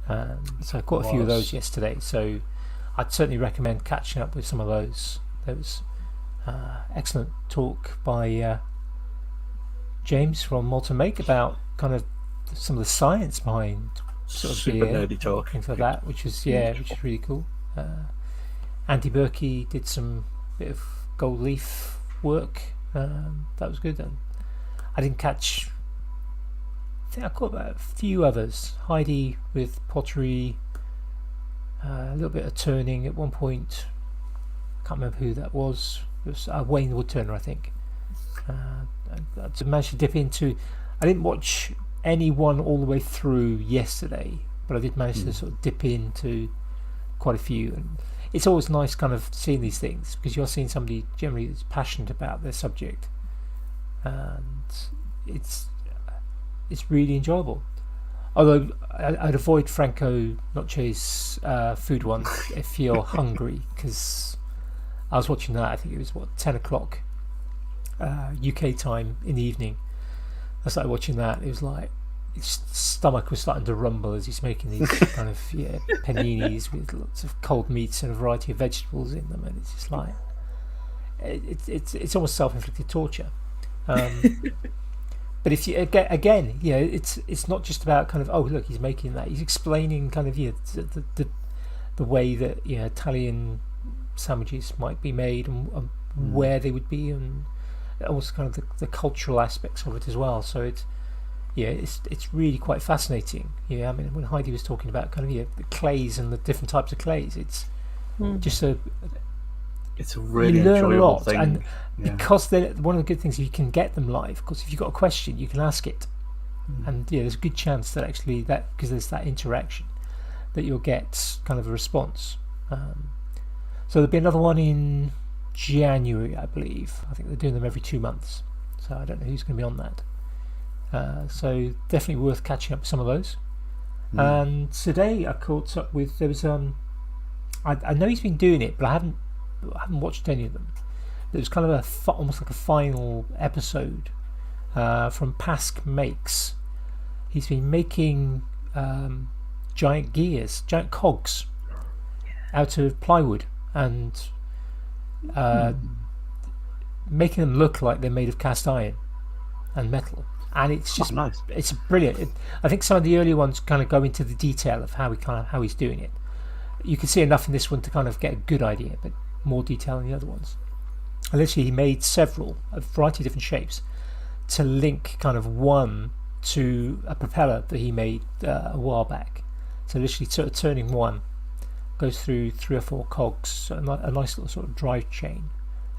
Speaker 1: So I caught a few of those yesterday. So I'd certainly recommend catching up with some of those. There was excellent talk by James from Molten Make about kind of some of the science behind sort of
Speaker 2: super
Speaker 1: beer,
Speaker 2: nerdy talk,
Speaker 1: things like that, which is really cool. Andy Berkey did some bit of gold leaf work. That was good. And I didn't catch. I think I caught a few others. Heidi with pottery. A little bit of turning at one point. Can't remember who that was. It was Wayne Woodturner, I think. I managed to dip into. I didn't watch anyone all the way through yesterday, but I did manage to sort of dip into quite a few. And it's always nice kind of seeing these things because you're seeing somebody generally that's passionate about their subject, and it's really enjoyable. Although I'd avoid Franco Noche's food one if you're hungry, because I was watching that. I think it was 10 o'clock UK time in the evening. I started watching that. It was like his stomach was starting to rumble as he's making these kind of paninis with lots of cold meats and a variety of vegetables in them, and it's just like it's almost self-inflicted torture. But if you again, it's not just about kind of, oh look, he's making that. He's explaining kind of the way that Italian sandwiches might be made and where they would be, and also kind of the cultural aspects of it as well. So it's really quite fascinating. I mean, when Heidi was talking about kind of the clays and the different types of clays, it's just
Speaker 2: it's a really
Speaker 1: you learn a
Speaker 2: enjoyable
Speaker 1: lot,
Speaker 2: thing.
Speaker 1: and because one of the good things, you can get them live. Because if you've got a question, you can ask it, and there's a good chance that actually because there's that interaction, that you'll get kind of a response. So there'll be another one in January, I believe. I think they're doing them every 2 months, so I don't know who's going to be on that. So definitely worth catching up with some of those. And today I caught up with, there was I know he's been doing it, but I haven't watched any of them. There was kind of almost like a final episode from Pask Makes. He's been making giant gears, giant cogs out of plywood, and making them look like they're made of cast iron and metal. And it's just
Speaker 2: nice.
Speaker 1: It's brilliant. I think some of the earlier ones kind of go into the detail of how he's doing it. You can see enough in this one to kind of get a good idea, but more detail in the other ones. And literally, he made a variety of different shapes to link kind of one to a propeller that he made a while back. So literally, sort of turning one goes through 3 or 4 cogs, a nice little sort of drive chain,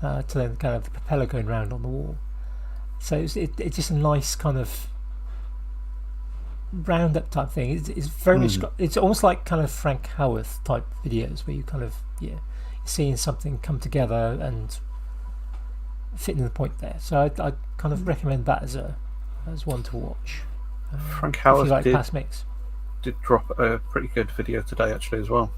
Speaker 1: to then kind of the propeller going round on the wall. So it's just a nice kind of roundup type thing. It's very much. It's almost like kind of Frank Howarth type videos where you kind of you're seeing something come together and fitting the point there. So I kind of recommend that as one to watch.
Speaker 2: Frank Howarth
Speaker 1: did
Speaker 2: drop a pretty good video today actually as well.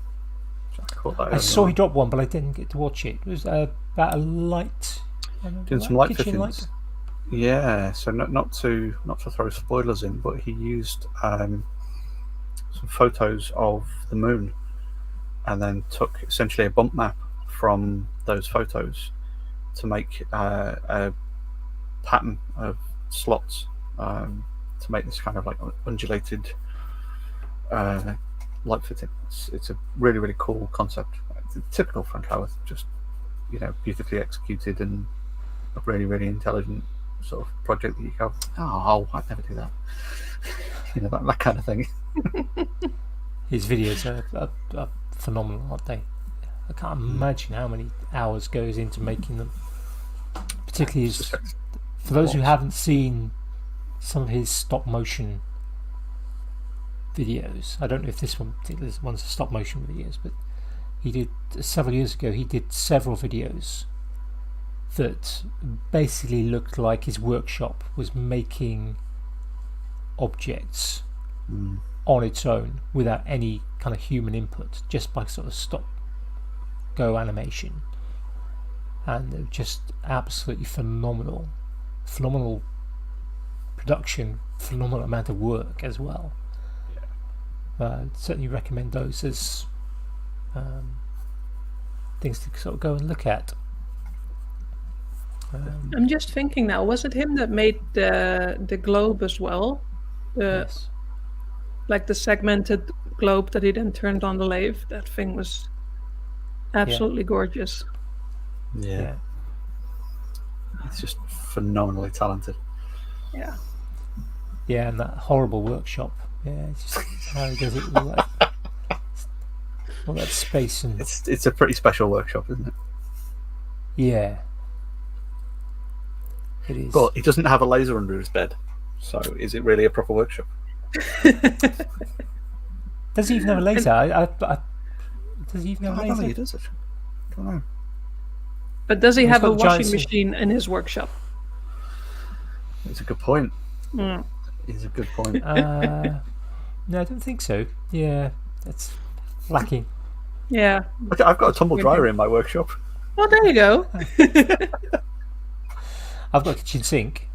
Speaker 1: I saw he dropped one, but I didn't get to watch it. It was about a light.
Speaker 2: Doing some light
Speaker 1: kitchen
Speaker 2: fittings.
Speaker 1: light.
Speaker 2: Yeah, so not to throw spoilers in, but he used some photos of the moon, and then took essentially a bump map from those photos to make a pattern of slots to make this kind of like undulated light fitting. It's a really, really cool concept. It's a typical Frank Howarth, just beautifully executed and a really, really intelligent sort of project that you go, oh, I'd never do that. That kind of thing.
Speaker 1: His videos are phenomenal, aren't they? I can't imagine how many hours goes into making them. Particularly for those who haven't seen some of his stop motion videos. I don't know if this one's a stop motion videos, but he did several years ago. He did several videos that basically looked like his workshop was making objects on its own without any kind of human input, just by sort of stop go animation, and they're just absolutely phenomenal production, phenomenal amount of work as well. Certainly recommend those as things to sort of go and look at.
Speaker 3: I'm just thinking now, was it him that made the globe as well?
Speaker 1: Yes.
Speaker 3: Like the segmented globe that he then turned on the lathe. That thing was absolutely gorgeous.
Speaker 2: Yeah. It's just phenomenally talented.
Speaker 3: Yeah.
Speaker 1: Yeah, and that horrible workshop. Yeah, it's just how he does it with all that space and.
Speaker 2: It's a pretty special workshop, isn't it?
Speaker 1: Yeah. It is.
Speaker 2: But he doesn't have a laser under his bed, so is it really a proper workshop?
Speaker 1: Does he even have a laser? Does he even have a laser?
Speaker 2: I don't think he does, actually. I don't know.
Speaker 3: But does he
Speaker 1: He's
Speaker 3: have
Speaker 1: got
Speaker 3: a
Speaker 1: a giant
Speaker 3: washing machine in his workshop?
Speaker 2: It's a good point.
Speaker 3: Mm.
Speaker 2: It's a good point.
Speaker 1: No, I don't think so. Yeah, that's lacking.
Speaker 3: Yeah.
Speaker 2: I've got a tumble dryer in my workshop.
Speaker 3: Well, there you go.
Speaker 1: I've got a kitchen sink.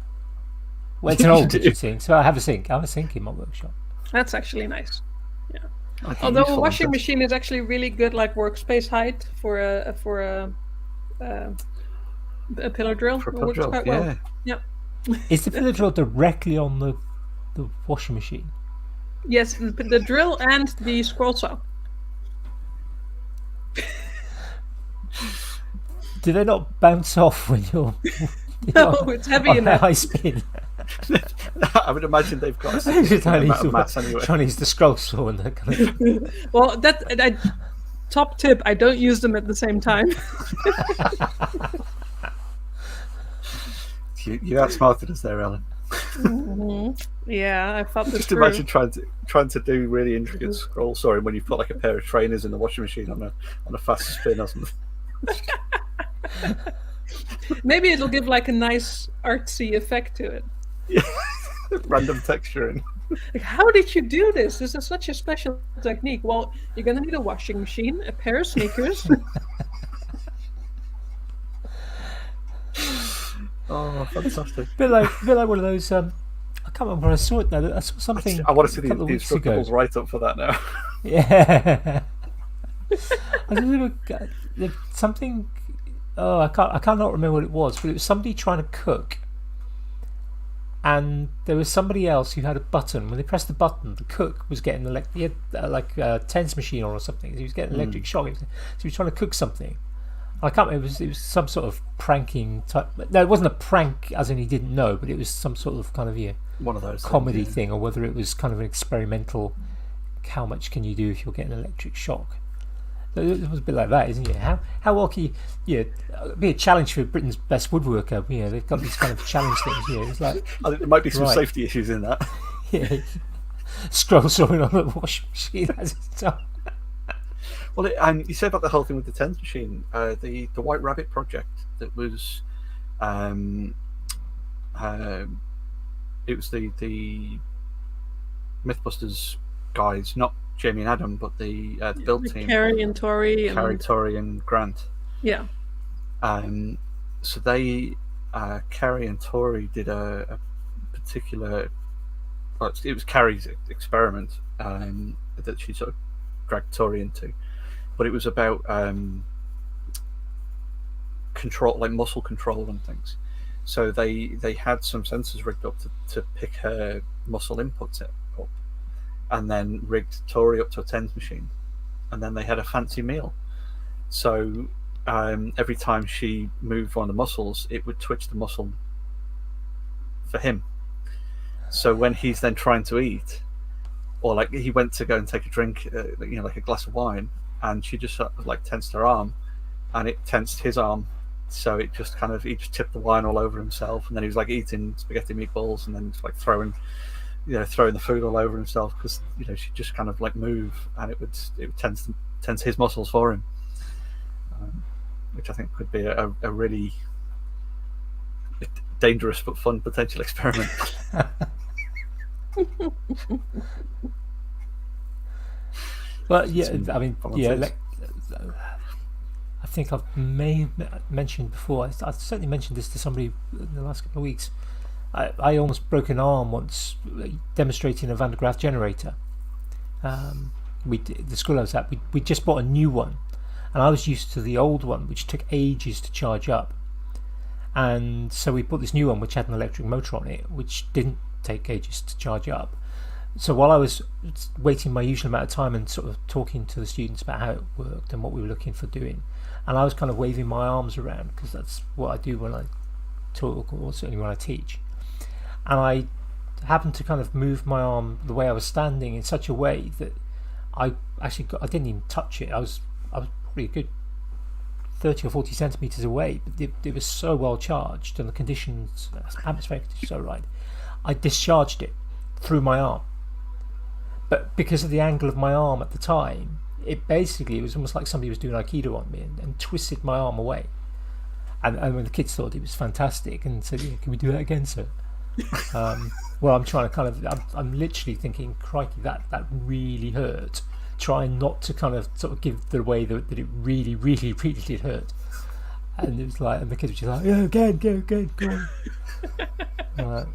Speaker 1: Well, it's an old kitchen sink, so I have a sink. I have a sink in my workshop.
Speaker 3: That's actually nice. Yeah. Although a washing machine is actually really good, like workspace height for a pillar drill.
Speaker 2: For a
Speaker 3: It
Speaker 2: pillar
Speaker 3: works
Speaker 2: drill,
Speaker 3: quite well. Yep.
Speaker 1: Is the pillar drill directly on the washing machine?
Speaker 3: Yes, the drill and the scroll saw.
Speaker 1: Do they not bounce off when you're
Speaker 3: No, it's heavy
Speaker 1: on
Speaker 3: enough.
Speaker 1: high spin?
Speaker 2: I would imagine they've got a significant amount of mass anyway.
Speaker 1: Trying to use the scroll saw and that kind of.
Speaker 3: Well, top tip: I don't use them at the same time.
Speaker 2: You outsmarted us there, Ellen.
Speaker 3: Yeah, I felt this.
Speaker 2: Just imagine trying to do really intricate scroll sawing when you've put like a pair of trainers in the washing machine on a fast spin or something.
Speaker 3: Maybe it'll give like a nice artsy effect to it.
Speaker 2: Yeah. Random texturing.
Speaker 3: Like, how did you do this? This is such a special technique. Well, you're gonna need a washing machine, a pair of sneakers.
Speaker 2: Oh, fantastic!
Speaker 1: Bit like one of those. I can't remember where I saw it now. I saw something.
Speaker 2: I want to see the
Speaker 1: instructables
Speaker 2: right up for that now.
Speaker 1: Yeah. Something. Oh, I cannot remember what it was, but it was somebody trying to cook, and there was somebody else who had a button. When they pressed the button, the cook was getting he had like a TENS machine on or something. He was getting electric shock. So he was trying to cook something. I can't remember. It was some sort of pranking type. No, it wasn't a prank, as in he didn't know, but it was some sort of kind of
Speaker 2: one of those
Speaker 1: comedy thing, or whether it was kind of an experimental. How much can you do if you're getting electric shock? It was a bit like that, isn't it? How well can you? It'd be a challenge for Britain's best woodworker. They've got these kind of challenge things. It's like
Speaker 2: I think there might be some safety issues in that.
Speaker 1: Yeah, scroll sawing on the washing machine as it's done.
Speaker 2: Well, and you said about the whole thing with the TENS machine, the White Rabbit project that was, it was the MythBusters guys, not Jamie and Adam, but the build team.
Speaker 3: Carrie and Tori.
Speaker 2: Tori and Grant.
Speaker 3: Yeah.
Speaker 2: So they, Carrie and Tori did a particular. Well, it was Carrie's experiment that she sort of dragged Tori into, but it was about control, like muscle control and things. So they had some sensors rigged up to pick her muscle inputs up, and then rigged Tori up to a TENS machine, and then they had a fancy meal. So every time she moved one of the muscles, it would twitch the muscle for him. So when he's then trying to eat, or like he went to go and take a drink, like a glass of wine, and she just like tensed her arm, and it tensed his arm. So it just he just tipped the wine all over himself, and then he was like eating spaghetti meatballs, and then just like throwing the food all over himself because she just kind of like move, and it would tense his muscles for him, which I think could be a really dangerous but fun potential experiment.
Speaker 1: Well, yeah, I mean, yeah. I think I've mentioned before. I've certainly mentioned this to somebody in the last couple of weeks. I almost broke an arm once demonstrating a Van de Graaff generator. The school I was at, we just bought a new one, and I was used to the old one, which took ages to charge up. And so we bought this new one, which had an electric motor on it, which didn't take ages to charge up. So while I was waiting my usual amount of time and sort of talking to the students about how it worked and what we were looking for doing, and I was kind of waving my arms around because that's what I do when I talk, or certainly when I teach. And I happened to kind of move my arm the way I was standing in such a way that I didn't even touch it. I was probably a good 30 or 40 centimeters away, but it was so well charged and the conditions, atmospheric conditions, so right. I discharged it through my arm, but because of the angle of my arm at the time, it was almost like somebody was doing Aikido on me and twisted my arm away. And when the kids thought it was fantastic and said, "Can we do that again, sir?" Well, I'm trying to I'm literally thinking, crikey, that really hurt. Trying not to kind of sort of give the way that it really, really, really did hurt. And it was like, and the kids were just like, "Yeah, go on."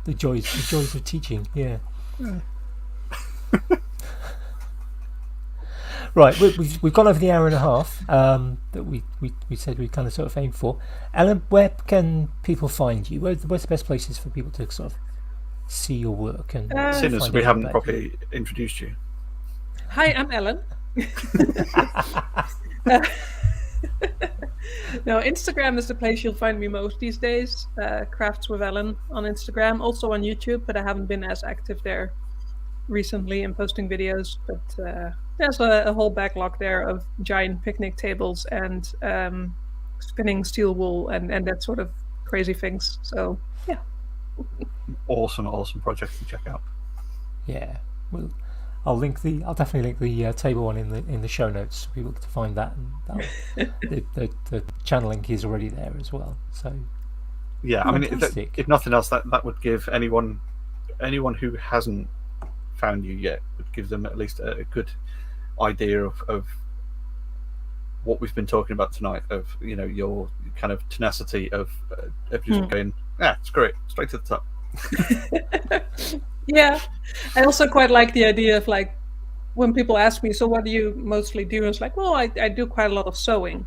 Speaker 1: The joys of teaching, yeah. Right, we've gone over the hour and a half that we said we kind of sort of aimed for. Ellen, where can people find you? Where's the best places for people to sort of see your work and
Speaker 2: Seeing as
Speaker 1: find
Speaker 2: we
Speaker 1: out
Speaker 2: haven't
Speaker 1: about
Speaker 2: properly introduced you.
Speaker 3: Hi, I'm Ellen. No, Instagram is the place you'll find me most these days. Crafts with Ellen on Instagram, also on YouTube, but I haven't been as active there recently in posting videos. But there's a whole backlog there of giant picnic tables and spinning steel wool and that sort of crazy things. So yeah.
Speaker 2: Awesome project to check out.
Speaker 1: Yeah, well, I'll definitely link the table one in the show notes for people to find that, and the channel link is already there as well. So
Speaker 2: yeah, I mean,
Speaker 1: fantastic.
Speaker 2: if nothing else, that would give anyone who hasn't found you yet, would give them at least a good idea of what we've been talking about tonight. Of your kind of tenacity of just going, it's great, straight to the top.
Speaker 3: Yeah, I also quite like the idea of like when people ask me, so what do you mostly do? It's like, well, I do quite a lot of sewing.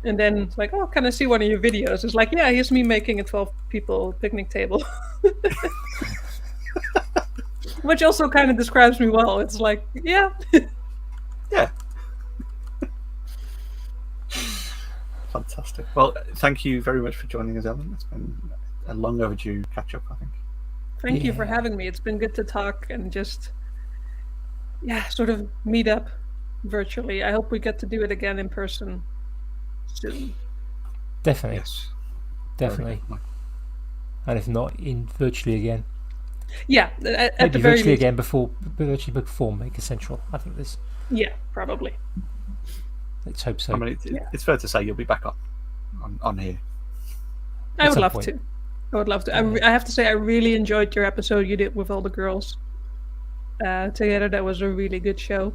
Speaker 3: And then it's like, oh, can I see one of your videos? It's like, yeah, here's me making a 12-people picnic table. Which also kind of describes me well. It's like, yeah.
Speaker 2: Yeah. Fantastic. Well, thank you very much for joining us, Ellen. It's been a long overdue catch-up, I think.
Speaker 3: Thank you for having me. It's been good to talk and just, sort of meet up virtually. I hope we get to do it again in person soon.
Speaker 1: Definitely.
Speaker 2: Yes.
Speaker 1: Definitely. And if not, in virtually again.
Speaker 3: Yeah, at
Speaker 1: maybe
Speaker 3: the very
Speaker 1: virtually
Speaker 3: least.
Speaker 1: again before Maker Central. I think this.
Speaker 3: Yeah, probably.
Speaker 1: Let's hope so.
Speaker 2: I mean, it's fair to say you'll be back on here.
Speaker 3: I would love to. I would love to. I have to say, I really enjoyed your episode you did with all the girls together. That was a really good show.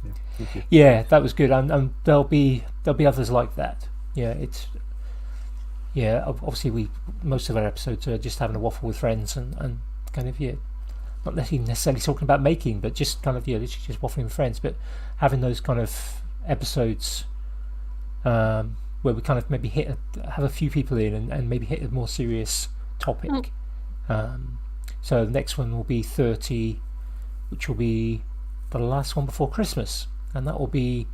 Speaker 2: Yeah, thank you.
Speaker 1: Yeah, that was good, and there'll be others like that. Yeah, obviously most of our episodes are just having a waffle with friends and kind of not necessarily talking about making, but just kind of literally just waffling with friends, but having those kind of episodes where we kind of maybe have a few people in and maybe hit a more serious topic. So the next one will be 30, which will be the last one before Christmas, and that will be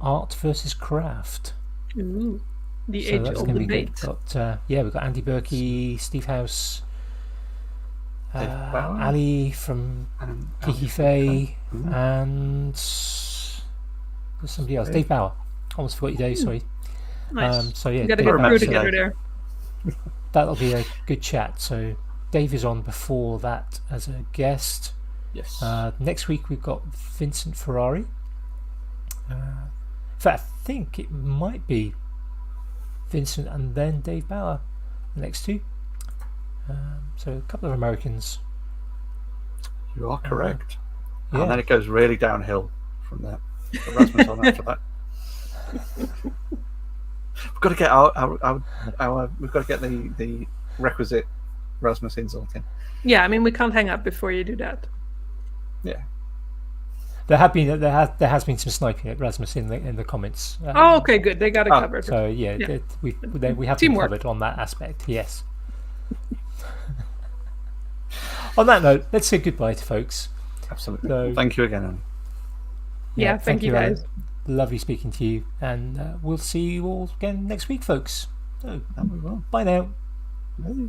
Speaker 1: art versus craft.
Speaker 3: Ooh, the
Speaker 1: So that's
Speaker 3: age-old
Speaker 1: going to be
Speaker 3: debate.
Speaker 1: good. We've got Andy Berkey, Steve House,
Speaker 2: Bauer.
Speaker 1: Ali from Kiki Faye, and there's somebody else, Dave Bauer. Almost forgot your day, sorry.
Speaker 3: Nice.
Speaker 1: So yeah,
Speaker 3: You got to
Speaker 1: Dave
Speaker 3: get
Speaker 1: Bauer.
Speaker 3: through together there.
Speaker 1: That'll be a good chat. So Dave is on before that as a guest.
Speaker 2: Yes.
Speaker 1: Next week we've got Vincent Ferrari. In fact, I think it might be Vincent and then Dave Bauer, the next two. So a couple of Americans.
Speaker 2: You are correct.
Speaker 1: Yeah.
Speaker 2: And then it goes really downhill from there. So Rasmus on after that. We've got to get we've got to get the requisite Rasmus insult in.
Speaker 3: Yeah, I mean, we can't hang up before you do that.
Speaker 2: Yeah.
Speaker 1: There has been some sniping at Rasmus in the comments.
Speaker 3: Okay, good. They got it covered.
Speaker 1: So we have been
Speaker 3: Teamwork.
Speaker 1: covered on that aspect. Yes. On that note, let's say goodbye to folks.
Speaker 2: Absolutely.
Speaker 1: So,
Speaker 2: thank you again, Anne.
Speaker 3: Yeah, thank you guys.
Speaker 1: Alan. Lovely speaking to you, and we'll see you all again next week, folks. So,
Speaker 2: And we will.
Speaker 1: bye now.
Speaker 2: Bye.